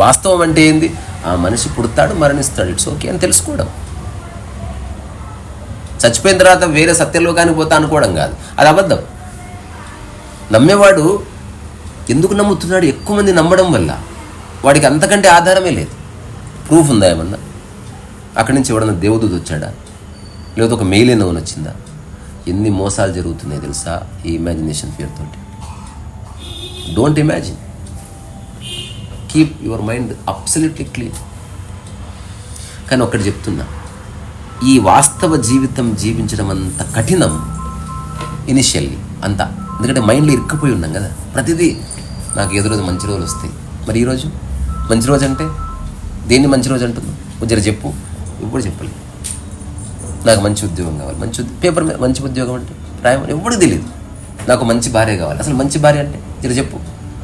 వాస్తవం అంటే ఏంది? ఆ మనిషి పుడతాడు, మరణిస్తాడు, ఇట్స్ ఓకే అని తెలుసుకోవడం. చచ్చిపోయిన తర్వాత వేరే సత్యలోకానికి పోతా అనుకోవడం కాదు, అది అబద్ధం. నమ్మేవాడు ఎందుకు నమ్ముతున్నాడు? ఎక్కువ మంది నమ్మడం వల్ల. వాడికి అంతకంటే ఆధారమే లేదు. ప్రూఫ్ ఉందా ఏమన్నా? అక్కడి నుంచి ఎవడన్నా దేవదూత వచ్చాడా, లేదా ఒక మెయిల్ ఏమో వచ్చిందా? ఎన్ని మోసాలు జరుగుతున్నాయి తెలుసా ఈ ఇమాజినేషన్ పేరుతోటి. Don't imagine. Keep your mind absolutely clean. కానీ ఒక్కటి చెప్తున్నా, ఈ వాస్తవ జీవితం జీవించడం అంత కఠినం ఇనిషియల్లీ అంతా. ఎందుకంటే మైండ్లో ఇరుక్కుపోయి ఉన్నాం కదా. ప్రతిదీ నాకు ఏదో రోజు మంచి రోజులు వస్తాయి. మరి ఈరోజు మంచి రోజు అంటే దేన్ని మంచి రోజు అంటున్నావు? జర చెప్పు. ఎప్పుడు చెప్పలేదు. నాకు మంచి ఉద్యోగం కావాలి, మంచి పేపర్ మీద మంచి ఉద్యోగం అంటే రాయమని ఎవరికి తెలియదు. నాకు మంచి భార్య కావాలి, అసలు మంచి భార్య అంటే జర చెప్పు.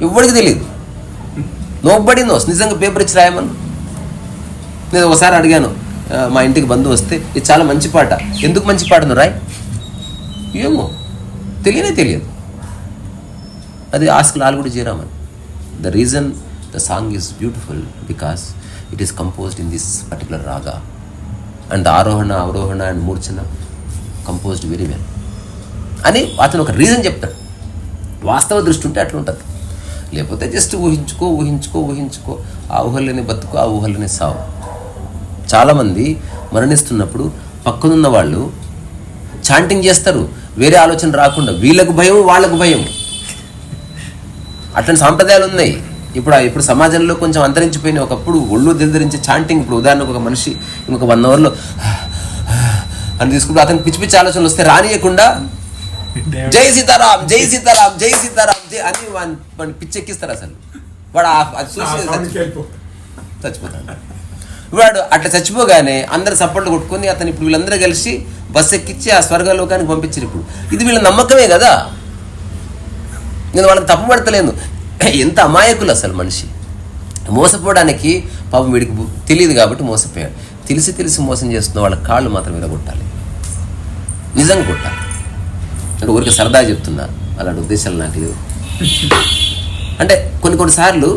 ఎవరికి తెలియదు. Nobody nose. నిజంగా పేపర్ ఇచ్చి రాయమని నేను ఒకసారి అడిగాను. మా ఇంటికి బంధువు వస్తే ఇది చాలా మంచి పాట, ఎందుకు మంచి పాట నువ్వు రాయ్. ఏమో తెలియదు. అది ఆస్క్ లాల్ కూడా చేయరామని. The reason the song is beautiful because it is composed in this particular raga and arohana, avarohana and murchana composed very well అని అతను ఒక రీజన్ చెప్తాడు. వాస్తవ దృష్టి ఉంటే అట్లా ఉంటుంది. లేకపోతే జస్ట్ ఊహించుకో. ఆ ఊహల్లోనే బతుకు, ఆ ఊహల్లోనే సావు. చాలామంది మరణిస్తున్నప్పుడు పక్కనున్న వాళ్ళు చాంటింగ్ చేస్తారు, వేరే ఆలోచన రాకుండా. వీళ్ళకు భయం, వాళ్ళకు భయం. అట్లాంటి సాంప్రదాయాలు ఉన్నాయి. ఇప్పుడు సమాజంలో కొంచెం అంతరించిపోయిన. ఒకప్పుడు ఒళ్ళు దిల్దరించే చాంటింగ్. ఇప్పుడు ఉదాహరణకు ఒక మనిషి ఇంకొక 1 అవర్లో అని తీసుకుంటూ అతనికి పిచ్చి పిచ్చి ఆలోచనలు వస్తే రానియకుండా జై సీతారాం జై సీతారాం జై సీతారాం అని వాడిని పిచ్చెక్కిస్తారు. అసలు వాడు చచ్చిపోతాడు. వాడు అట్లా చచ్చిపోగానే అందరు సపోర్ట్లు కొట్టుకొని అతను ఇప్పుడు వీళ్ళందరూ కలిసి బస్సు ఎక్కించి ఆ స్వర్గలోకానికి పంపించారు. ఇప్పుడు ఇది వీళ్ళ నమ్మకమే కదా. నేను వాళ్ళని తప్పు పడతలేను. ఎంత అమాయకులు అసలు మనిషి. మోసపోవడానికి పాపం వీడికి తెలియదు కాబట్టి మోసపోయాడు. తెలిసి మోసం చేస్తున్న వాళ్ళ కాళ్ళు మాత్రం మీద కొట్టాలి, నిజంగా కొట్టాలి. అంటే ఊరికి సరదా చెప్తున్నా, అలాంటి ఉద్దేశాలు నాకు లేవు. అంటే కొన్నిసార్లు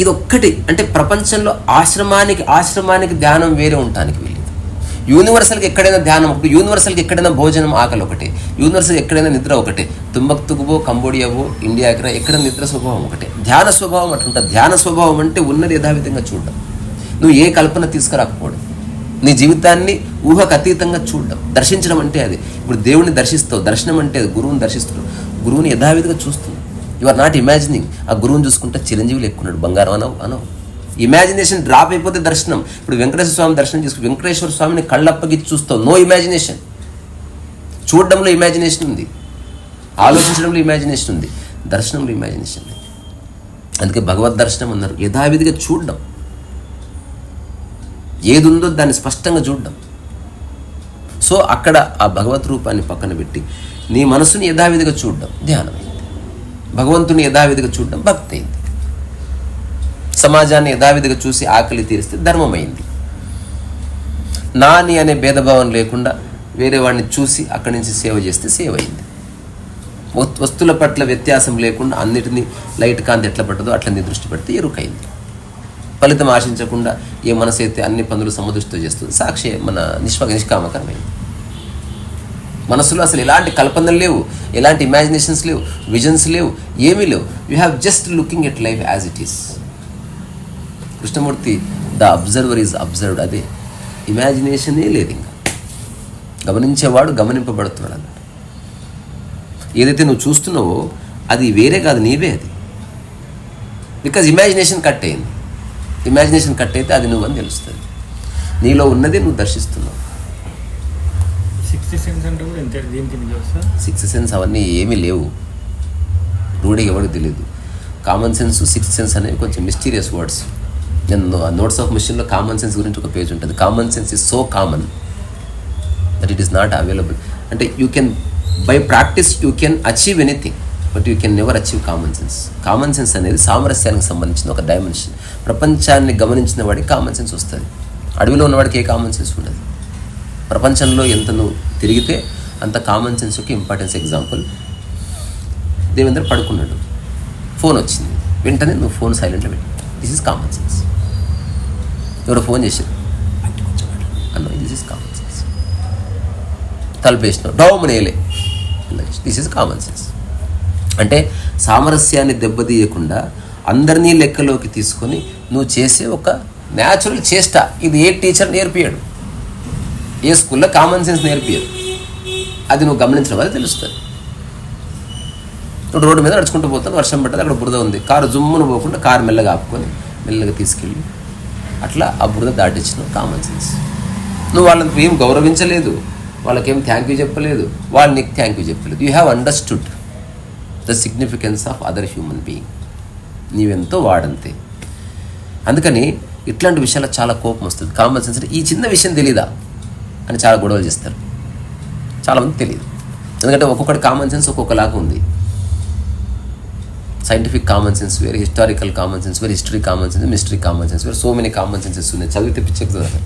ఇదొక్కటి. అంటే ప్రపంచంలో ఆశ్రమానికి ధ్యానం వేరే ఉండటానికి వీళ్ళు. యూనివర్సల్కి ఎక్కడైనా ధ్యానం ఒకటి, యూనివర్సల్కి ఎక్కడైనా భోజనం ఆకలి ఒకటే, యూనివర్సల్కి ఎక్కడైనా నిద్ర ఒకటే. తుంబక్తుకువో, కంబోడియావో, ఇండియాకి ఎక్కడ నిద్ర స్వభావం ఒకటే. ధ్యాన స్వభావం అట్లుంటుంది. ధ్యాన స్వభావం అంటే ఉన్నది యథావిధంగా చూడడం. నువ్వు ఏ కల్పన తీసుకురాకపోవడం. నీ జీవితాన్ని ఊహకు అతీతంగా చూడడం. దర్శించడం అంటే అది. ఇప్పుడు దేవుడిని దర్శిస్తావు, దర్శనం అంటే అది. గురువుని దర్శిస్తున్నావు, గురువుని యథావిధిగా చూస్తున్నావు. You are not imagining. ఆ గురువుని చూసుకుంటే చిరంజీవులు ఎక్కున్నాడు, బంగారం అనవు. ఇమాజినేషన్ డ్రాప్ అయిపోతే దర్శనం. ఇప్పుడు వెంకటేశ్వర స్వామి దర్శనం చేసుకుని వెంకటేశ్వర స్వామిని కళ్ళప్పగిచ్చి చూస్తావు, నో ఇమాజినేషన్. చూడడంలో ఇమాజినేషన్ ఉంది, ఆలోచించడంలో ఇమాజినేషన్ ఉంది, దర్శనంలో ఇమాజినేషన్ ఉంది. అందుకే భగవద్ దర్శనం అన్నారు, యథావిధిగా చూడడం. ఏది ఉందో దాన్ని స్పష్టంగా చూడడం. సో అక్కడ ఆ భగవత్ రూపాన్ని పక్కన పెట్టి నీ మనసుని యథావిధిగా చూడడం ధ్యానమైంది. భగవంతుని యథావిధిగా చూడడం భక్తి అయింది. సమాజాన్ని యథావిధిగా చూసి ఆకలి తీరిస్తే ధర్మమైంది. నాని అనే భేదభావం లేకుండా వేరే వాడిని చూసి అక్కడి నుంచి సేవ చేస్తే సేవ అయింది. వస్తువుల పట్ల వ్యత్యాసం లేకుండా అన్నిటినీ లైట్ కాంతి ఎట్లా పట్టదో అట్లా నీ దృష్టి పెడితే ఎరుకైంది. ఫలితం ఆశించకుండా ఏ మనసు అయితే అన్ని పనులు సమదృష్టితో చేస్తుంది, సాక్షి మన నిష్కామకరమైంది. మనసులో అసలు ఎలాంటి కల్పనలు లేవు, ఎలాంటి ఇమాజినేషన్స్ లేవు, విజన్స్ లేవు, ఏమీ లేవు. You have just looking at life as it is. Krishnamurthy the observer is observed. అదే ఇమాజినేషనే లేదు. ఇంకా గమనించేవాడు గమనింపబడుతున్నాడు అన్నమాట. ఏదైతే నువ్వు చూస్తున్నావో అది వేరే కాదు, నీవే అది. బికాజ్ ఇమాజినేషన్ కట్ అయింది. ఇమాజినేషన్ కట్ అయితే అది నువ్వు అని తెలుస్తుంది. నీలో ఉన్నది నువ్వు దర్శిస్తున్నావు. సిక్స్త్ సెన్స్ అంటే కూడా ఎంత దీనికి సిక్స్త్ సెన్స్ అవన్నీ ఏమీ లేవు, రూఢిగా ఎవరికి తెలియదు. కామన్ సెన్స్, సిక్స్త్ సెన్స్ అనేవి కొంచెం మిస్టీరియస్ వర్డ్స్. నేను నోట్స్ ఆఫ్ మిషన్లో కామన్ సెన్స్ గురించి ఒక పేజ్ ఉంటుంది. Common sense is so common that it is not available. అంటే you can by practice you can achieve anything, but you can never achieve common sense. Common sense అనేది సామరస్యానికి సంబంధించిన ఒక డైమెన్షన్. ప్రపంచాన్ని గమనించిన వాడికి కామన్ సెన్స్ వస్తుంది. అడవిలో ఉన్నవాడికి ఏ కామన్ సెన్స్ ఉండదు. ప్రపంచంలో ఎంత నువ్వు తిరిగితే అంత కామన్ సెన్స్కి ఇంపార్టెన్స్. ఎగ్జాంపుల్, దేవేంద్ర పడుకున్నాడు, ఫోన్ వచ్చింది, వెంటనే నువ్వు ఫోన్ సైలెంట్లో పెట్టి, దిస్ ఈజ్ కామన్ సెన్స్. ఎవరో ఫోన్ చేశారు అన్న, దిస్ ఈజ్ కామన్ సెన్స్. తలపేసినావు, డౌమనేలే, దిస్ ఈజ్ కామన్ సెన్స్. అంటే సామరస్యాన్ని దెబ్బతీయకుండా అందరినీ లెక్కలోకి తీసుకొని నువ్వు చేసే ఒక న్యాచురల్ చేష్ట. ఇది ఏ టీచర్ నేర్పియాడు, ఏ స్కూల్లో కామన్ సెన్స్ నేర్పియాడు. అది నువ్వు గమనించడం వల్ల తెలుస్తుంది. నువ్వు రోడ్డు మీద నడుచుకుంటూ పోతాను, వర్షం పట్టదు, అక్కడ బురద ఉంది, కారు జుమ్మును పోకుండా కారు మెల్లగా ఆపుకొని మెల్లగా తీసుకెళ్ళి అట్లా ఆ బురద దాటించినావు. Common sense. నువ్వు వాళ్ళని ఏం గౌరవించలేదు, వాళ్ళకేం థ్యాంక్ యూ చెప్పలేదు, వాళ్ళు నీకు థ్యాంక్ యూ చెప్పలేదు. You have understood the significance of other human being. నీవెంతో వాడంతే. అందుకని ఇట్లాంటి విషయాలకు చాలా కోపం వస్తుంది. కామన్ సెన్స్ అంటే ఈ చిన్న విషయం తెలీదా అని చాలా గొడవలు చేస్తారు. చాలామంది తెలియదు. ఎందుకంటే ఒక్కొక్కటి కామన్ సెన్స్ ఒక్కొక్కలాగా ఉంది. సైంటిఫిక్ కామన్ సెన్స్ వేరే, హిస్టారికల్ కామన్ సెన్స్ వేరే, history common sense, mystery common sense వేరే. సో మెనీ కామన్ సెన్సెస్ ఉన్నాయి. చదివితే పిచ్చెక్కి చదవాలి.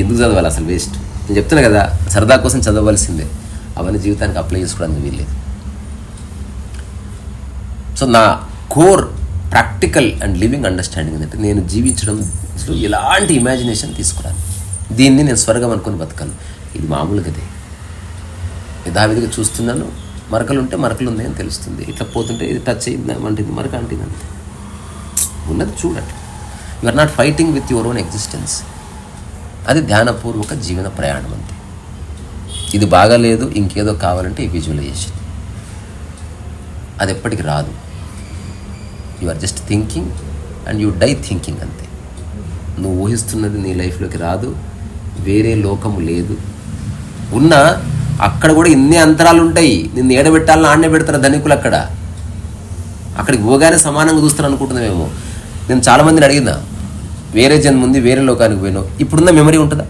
ఎందుకు చదవాలి అసలు? వేస్ట్. నేను చెప్తున్నా కదా, సరదా కోసం చదవలసిందే. అవన్నీ జీవితానికి అప్లై చేసుకోవడానికి వీల్లేదు. సో నా core practical and living understanding ఏంటంటే, నేను జీవించడం ఎలాంటి ఇమాజినేషన్ తీసుకురాను. దీన్ని నేను స్వర్గం అనుకొని బతకను. ఇది మామూలుగాదే. యథావిధిగా చూస్తున్నాను, మరకలు ఉంటే మరకలు ఉన్నాయని తెలుస్తుంది. ఇట్లా పోతుంటే ఇది టచ్ అయింది వంటిది, మరక అంటింది, అంతే. ఉన్నది చూడండి. You are not fighting with your own existence. అది ధ్యానపూర్వక జీవన ప్రయాణం అంతే. ఇది బాగాలేదు, ఇంకేదో కావాలంటే ఈ విజువలైజేషన్. అది ఎప్పటికి రాదు. You are just thinking and you die thinking, అంతే. నువ్వు ఊహిస్తున్నది నీ లైఫ్లోకి రాదు. వేరే లోకము లేదు. ఉన్నా అక్కడ కూడా ఇన్ని అంతరాలు ఉంటాయి. నిన్ను ఏడబెట్టాలని ఆడనే పెడతారు ధనికులు. అక్కడికి పోగానే సమానంగా చూస్తారు అనుకుంటున్నామేమో. నేను చాలామందిని అడిగినా, వేరే జన్మ ఉంది, వేరే లోకానికి పోయినావు, ఇప్పుడున్న మెమరీ ఉంటుందా?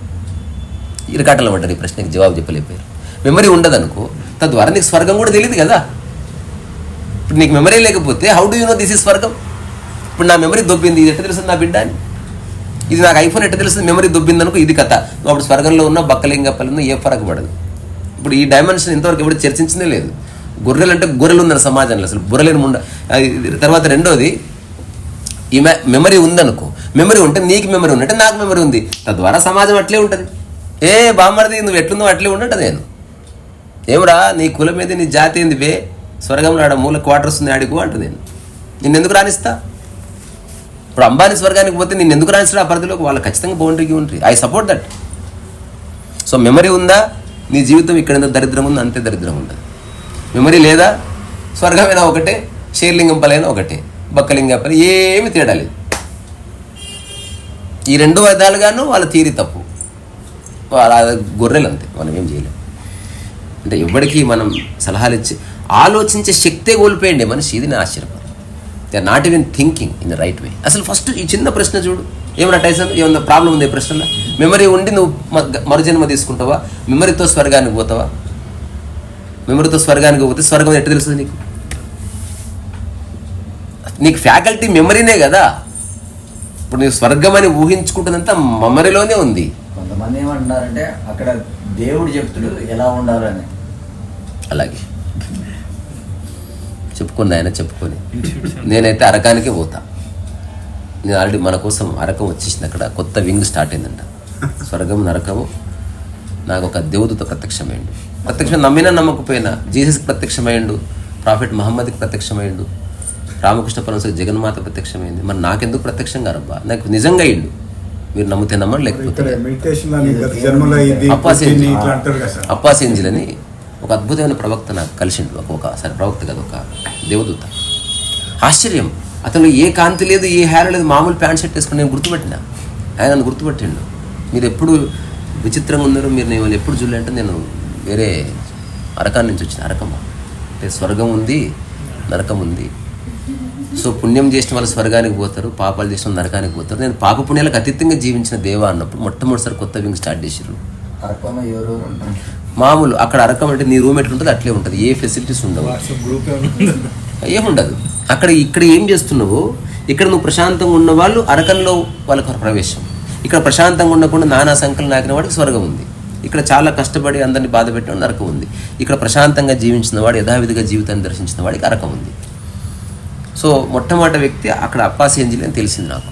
ఇరకాటలు పడ్డారు. ఈ ప్రశ్నకి జవాబు చెప్పలేకపోయారు. మెమరీ ఉండదు అనుకో, తద్వారా నీకు స్వర్గం కూడా తెలియదు కదా. ఇప్పుడు నీకు మెమరీ లేకపోతే how do you know this is స్వర్గం? ఇప్పుడు నా మెమరీ దొబ్బింది, ఇది ఎట్లా తెలుస్తుంది నా బిడ్డ అని? ఇది నాకు ఐఫోన్ ఎట్లా తెలుస్తుంది? మెమరీ దొబ్బింది అనుకో, ఇది కథ. నువ్వు అప్పుడు స్వర్గంలో ఉన్న బక్కలింగప్పలను ఏ ఫరక పడదు. ఇప్పుడు ఈ డైమెన్షన్ ఇంతవరకు ఎప్పుడు చర్చించనే లేదు. గొర్రెలు అంటే గొర్రెలు ఉన్నారు సమాజంలో, అసలు బుర్రలేని ముండ. తర్వాత రెండోది, ఈ మెమరీ ఉందనుకో, మెమరీ ఉంటే నీకు మెమరీ ఉన్నట్టే నాకు మెమరీ ఉంది, తద్వారా సమాజం అట్లే ఉంటుంది. ఏ బామ్మర్ది నువ్వు ఎట్లుందో అట్లే ఉండట. నేను ఏమరా నీ కులం ఏంది, నీ జాతి ఏంది బే, స్వర్గంలో ఆడ మూల క్వార్టర్స్ ఉంది ఆడికు అంట. నేను నిన్నెందుకు రానిస్తా? ఇప్పుడు అంబానీ స్వర్గానికి పోతే నేను ఎందుకు రాణిస్తాడు ఆ పరిధిలోకి, వాళ్ళు ఖచ్చితంగా బౌండరీకి ఉంటుంది. I support that. So memory ఉందా, నీ జీవితం ఇక్కడ ఎంత దరిద్రం ఉందో అంతే దరిద్రం ఉండదు. మెమరీ లేదా, స్వర్గమైనా ఒకటే, షేర్లింగంపలైనా ఒకటే, బక్కలింగంపల్లి ఏమి తేడా లేదు. ఈ 2 విధాలుగాను వాళ్ళ తీరి తప్పు, వాళ్ళ గొర్రెలు అంతే, మనం ఏం చేయలేం. అంటే ఎవరికి మనం సలహాలు ఇచ్చి ఆలోచించే శక్తే కోల్పోయండి మనిషి. ఇది నా ఆశ్చర్యం. They are not even thinking in the right way. అసలు ఫస్ట్ ఈ చిన్న ప్రశ్న చూడు, ఏమన్నా టైసన్ ఏమన్నా ప్రాబ్లం ఉంది ఈ ప్రశ్నలో? మెమరీ ఉండి నువ్వు మరుజన్మ తీసుకుంటావా? మెమరీతో స్వర్గానికి పోతావా? మెమరీతో స్వర్గానికి పోతే స్వర్గం ఎట్టు తెలుస్తుంది నీకు? నీకు ఫ్యాకల్టీ మెమరీనే కదా. ఇప్పుడు నీకు స్వర్గం అని ఊహించుకుంటున్నంత మెమరీలోనే ఉంది. కొంతమంది ఏమంటున్నారంటే అక్కడ దేవుడు చెప్తుడు ఎలా ఉండాలని. అలాగే చెప్పుకుని ఆయన చెప్పుకొని నేనైతే అరకానికే పోతా. నేను ఆల్రెడీ మన కోసం అరకం వచ్చేసింది, అక్కడ కొత్త వింగ్ స్టార్ట్ అయిందంట. స్వర్గం నరకము నాకు ఒక దేవదూత ప్రత్యక్షమైండు. ప్రత్యక్షం నమ్మినా నమ్మకపోయినా జీసస్ ప్రత్యక్షమైండు, ప్రాఫెట్ మహమ్మద్కి ప్రత్యక్షమైండు, రామకృష్ణ పరమహంసకి జగన్మాత ప్రత్యక్షమైంది. మరి నాకెందుకు ప్రత్యక్షం కారబ్బా? నాకు నిజంగా అయ్యిండు. మీరు నమ్మితే నమ్మండి, లేకపోతే అప్పాస్ ఏంజిల్ అని ఒక అద్భుతమైన ప్రవక్త నాకు కలిసిండు. ఒకసారి ప్రవక్త కదా, ఒక దేవదూత. ఆశ్చర్యం, అతను ఏ కాంతి లేదు, ఏ హేర్ లేదు, మామూలు ప్యాంట్ షర్ట్ వేసుకుని నేను గుర్తుపెట్టినా. ఆయన నన్ను గుర్తుపెట్టిండు. మీరు ఎప్పుడు విచిత్రంగా ఉన్నారు, మీరు నేను ఎప్పుడు చూడలేంటే నేను వేరే అరకాన్ నుంచి వచ్చిన. అరకమా అంటే స్వర్గం ఉంది, నరకం ఉంది. సో పుణ్యం చేసిన వాళ్ళు స్వర్గానికి పోతారు, పాపాలు చేసిన వాళ్ళు నరకానికి పోతారు. నేను పాప పుణ్యాలకు అతీతంగా జీవించిన దేవా అన్నప్పుడు మొట్టమొదటిసారి కొత్త వింగ్ స్టార్ట్ చేసారు. మామూలు అక్కడ అరకం అంటే నీ రూమ్ ఎట్లుంటుంది అట్లే ఉంటుంది, ఏ ఫెసిలిటీస్ ఉండవు, ఏముండదు. ఇక్కడ ఏం చేస్తున్నావు, ఇక్కడ నువ్వు ప్రశాంతంగా ఉన్న వాళ్ళు అరకంలో వాళ్ళకి ప్రవేశం. ఇక్కడ ప్రశాంతంగా ఉండకుండా నానా సంకలు నాకిన వాడికి స్వర్గం ఉంది. ఇక్కడ చాలా కష్టపడి అందరినీ బాధ పెట్టిన నరకం ఉంది. ఇక్కడ ప్రశాంతంగా జీవించిన వాడు, యథావిధిగా జీవితాన్ని దర్శించిన వాడికి అరకం ఉంది. సో మొట్టమొదటి వ్యక్తి అక్కడ అప్పాస్ ఏంజిల్ అని తెలిసింది నాకు.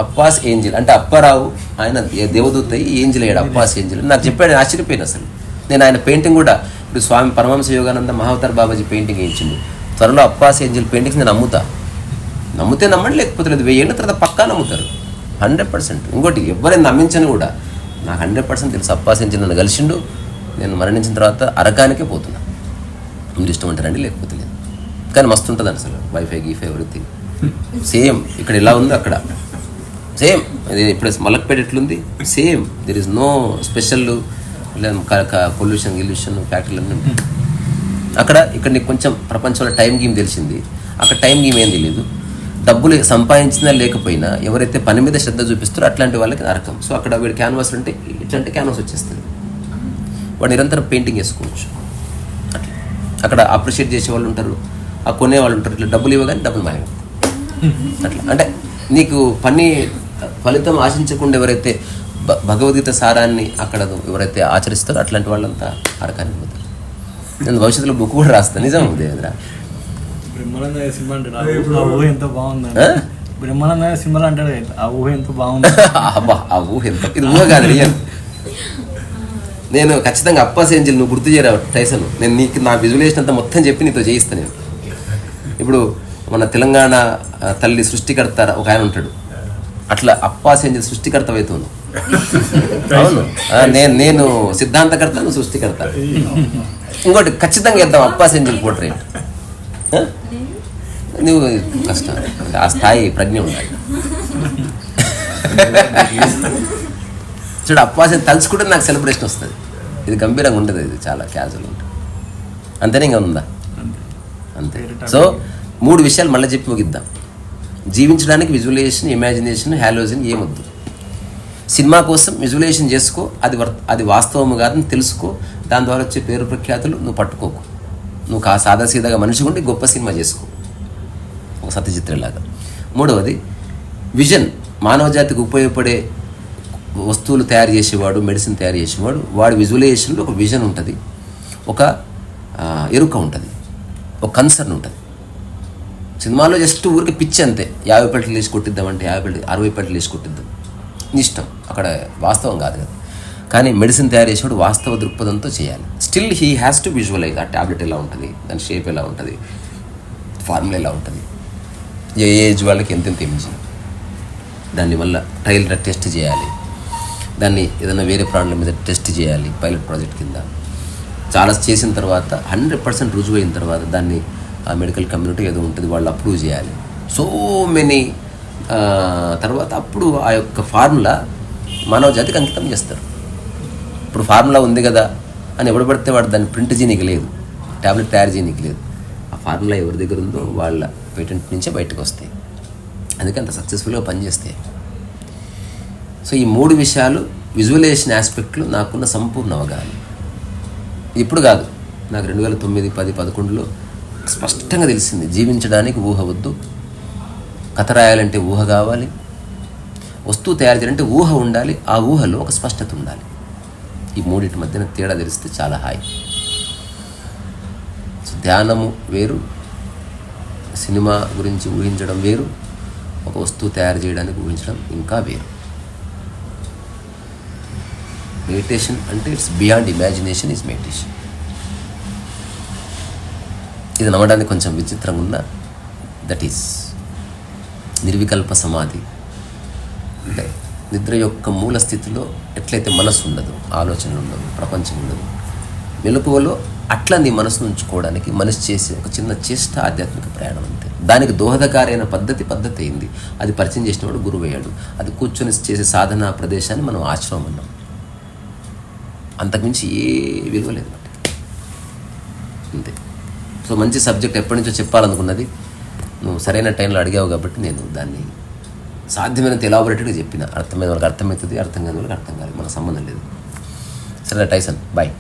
అప్పాస్ ఏంజిల్ అంటే అప్పారావు, ఆయన దేవదూత ఏంజిల్ అయ్యాడు, అప్పాస్ ఏంజిల్ నాకు చెప్పాడు. ఆశ్చర్యపోయాను అసలు. నేను ఆయన పెయింటింగ్ కూడా, ఇప్పుడు స్వామి పరమహంస యోగానంద మహావతార్ బాబాజీ పెయింటింగ్ వేయించింది. త్వరలో అప్పాస్ ఏంజిల్ పెయింటింగ్స్ నేను నమ్మితే నమ్మండి, లేకపోతే లేదు. 1000 ఏళ్ళ తర్వాత పక్కా నమ్ముతారు 100%. ఇంకోటి ఎవరైనా నమ్మించని కూడా నాకు 100% తెలుసు. అప్పాస్ ఏంజిల్ నన్ను కలిసిండు. నేను మరణించిన తర్వాత అరకానికే పోతున్నా. మీరు ఇష్టం అంటారండి, లేకపోతే లేదు. కానీ మస్తు ఉంటుంది అసలు, వైఫై గీఫై ఎవ్రీథింగ్ సేమ్. ఇక్కడ ఎలా ఉంది అక్కడ సేమ్. ఇప్పుడు మలక్పేట ఎట్లుంది same. There is no special pollution ఫ్యాక్టరీలు అన్నీ ఉంటాయి అక్కడ. ఇక్కడ నీకు కొంచెం ప్రపంచంలో టైం గేమ్ తెలిసింది, అక్కడ టైం గేమ్ ఏం తెలియదు. డబ్బులు సంపాదించినా లేకపోయినా ఎవరైతే పని మీద శ్రద్ధ చూపిస్తారో అట్లాంటి వాళ్ళకి నరకం. సో అక్కడ వీడు క్యాన్వాస్ అంటే ఇట్లాంటి క్యాన్వాస్ వచ్చేస్తుంది, వాడు నిరంతరం పెయింటింగ్ వేసుకోవచ్చు. అట్లా అక్కడ అప్రిషియేట్ చేసే వాళ్ళు ఉంటారు, ఆ కొనేవాళ్ళు ఉంటారు. ఇట్లా డబ్బులు ఇవ్వగానే డబ్బులు మాయం. అట్లా అంటే నీకు ఫలితం ఆశించకుండా ఎవరైతే భగవద్గీత సారాన్ని అక్కడ ఎవరైతే ఆచరిస్తారో అట్లాంటి వాళ్ళంతా అరకానికి పోతారు. నేను భవిష్యత్తులో బుక్ కూడా రాస్తాను. నిజం దేవేంద్ర. బ్రహ్మానంద సినిమా అంటాడు, ఆ ఊహ ఎంత బాగుంది. బ్రహ్మానంద సినిమాలు అంటాడు, ఆ ఊహ ఎంత బాగుంది. అబ్బా ఆ ఊహ ఎంత, ఇది ఊహ కాదు రియల్. నేను ఖచ్చితంగా అప్పాస్ ఏంజిల్ నువ్వు గుర్తు చేయరా టైసన్, నేను నీకు నా విజువలైజేషన్ అంతా మొత్తం చెప్పి నీతో చేయిస్తాను నేను. ఇప్పుడు మన తెలంగాణ తల్లి సృష్టికర్త ఒక ఆయన ఉంటాడు, అట్లా అప్పాస్ ఏంజిల్ సృష్టికర్త అవుతున్నావు. అవును, నేను సిద్ధాంతకర్త, నువ్వు సృష్టికర్త. ఇంకోటి ఖచ్చితంగా వేద్దాం అప్పాస్ ఏంజిల్ పోర్ట్రేట్. నువ్వు కష్టం, ఆ స్థాయి ప్రజ్ఞ ఉండాలి. చూడు అప్పాస్ తలుచుకుంటే నాకు సెలబ్రేషన్ వస్తుంది. ఇది గంభీరంగా ఉండదు, ఇది చాలా క్యాజువల్ ఉంటుంది. అంతేనే ఇంకా ఉందా? అంతే. సో 3 విషయాలు మళ్ళీ చెప్పి ముగిద్దాం. జీవించడానికి విజువలైజేషన్, ఇమాజినేషన్, హాలోజన్ ఏమొద్దు. సినిమా కోసం విజువలైజేషన్ చేసుకో, అది వాస్తవము కాదని తెలుసుకో. దాని ద్వారా వచ్చే పేరు ప్రఖ్యాతులు నువ్వు పట్టుకోకు. నువ్వు సాదాసీదాగా మనిషి ఉండి గొప్ప సినిమా చేసుకో, ఒక సత్యచిత్రలాగా. 3వది విజన్. మానవ జాతికి ఉపయోగపడే వస్తువులు తయారు చేసేవాడు, మెడిసిన్ తయారు చేసేవాడు, వాడి విజువలైజేషన్లో ఒక విజన్ ఉంటుంది, ఒక ఎరుక ఉంటుంది, ఒక కన్సర్న్ ఉంటుంది. సినిమాలో జస్ట్ ఊరికి పిచ్చి అంతే. 50 పెట్లు వేసి కొట్టిద్దామంటే 50 పెట్లు 60 పెట్లు వేసి కొట్టిద్దాం, ఇష్టం. అక్కడ వాస్తవం కాదు కదా. కానీ మెడిసిన్ తయారు చేసేవాడు వాస్తవ దృక్పథంతో చేయాలి. Still he has to visualise. ఆ ట్యాబ్లెట్ ఎలా ఉంటుంది, దాని షేప్ ఎలా ఉంటుంది, ఫార్ములా ఎలా ఉంటుంది, ఏ ఏజ్ వాళ్ళకి ఎంతెంత ఎంజీ, దానివల్ల ట్రయల్ టెస్ట్ చేయాలి, దాన్ని ఏదైనా వేరే ప్రాణుల మీద టెస్ట్ చేయాలి పైలట్ ప్రాజెక్ట్ కింద. చాలా చేసిన తర్వాత 100% రుజువు అయిన తర్వాత దాన్ని ఆ మెడికల్ కమ్యూనిటీ ఏదో ఉంటుంది వాళ్ళు అప్రూవ్ చేయాలి. సో మెనీ తర్వాత అప్పుడు ఆ యొక్క ఫార్ములా మానవ జాతికి అంకితం చేస్తారు. ఇప్పుడు ఫార్ములా ఉంది కదా అని ఎవడు పడితే వాడు దాన్ని ప్రింట్ చేయనీకి లేదు, ట్యాబ్లెట్ తయారు చేయనీకి లేదు. ఆ ఫార్ములా ఎవరి దగ్గర ఉందో వాళ్ళ పేటెంట్ నుంచే బయటకు వస్తాయి. అందుకే అంత సక్సెస్ఫుల్గా పనిచేస్తాయి. సో ఈ 3 విషయాలు విజువలైజేషన్ ఆస్పెక్ట్లో నాకున్న సంపూర్ణ అవగాహన. ఇప్పుడు కాదు, నాకు 2009, 10, 11లో స్పష్టంగా తెలిసింది. జీవించడానికి ఊహ వద్దు, కథ రాయాలంటే ఊహ కావాలి, వస్తువు తయారు చేయాలంటే ఊహ ఉండాలి, ఆ ఊహలో ఒక స్పష్టత ఉండాలి. ఈ 3 మధ్యన తేడా తెలిస్తే చాలా హాయి. సో ధ్యానము వేరు, సినిమా గురించి ఊహించడం వేరు, ఒక వస్తువు తయారు చేయడానికి ఊహించడం ఇంకా వేరు. మెడిటేషన్ అంటే it's beyond imagination is meditation. ఇది నమ్మడానికి కొంచెం విచిత్రంగా ఉన్న దట్ ఈస్ నిర్వికల్ప సమాధి. అంటే నిద్ర యొక్క మూల స్థితిలో ఎట్లయితే మనసు ఉండదు, ఆలోచనలు ఉండదు, ప్రపంచం ఉండదు, మెలకువలో అట్లా నీ మనసును ఉంచుకోవడానికి మనిషి చేసే ఒక చిన్న చేష్ట ఆధ్యాత్మిక ప్రయాణం అంతే. దానికి దోహదకారైన పద్ధతి అయింది. అది పరిచయం చేసినవాడు గురువు అయ్యాడు. అది కూర్చొని చేసే సాధనా ప్రదేశాన్ని మనం ఆశ్రమం అన్నాం. అంతకుమించి ఏ విలువ లేదు అంతే. సో మంచి సబ్జెక్ట్ ఎప్పటి నుంచో చెప్పాలనుకున్నది నువ్వు సరైన టైంలో అడిగావు కాబట్టి నేను దాన్ని సాధ్యమైనంత ఎలాబొరేటెడ్గా చెప్పిన. అర్థమైన వాళ్ళకి అర్థమవుతుంది, అర్థం కాని వాళ్ళకి అర్థం కాదు, మనకు సంబంధం లేదు. సరే టైసన్, బాయ్.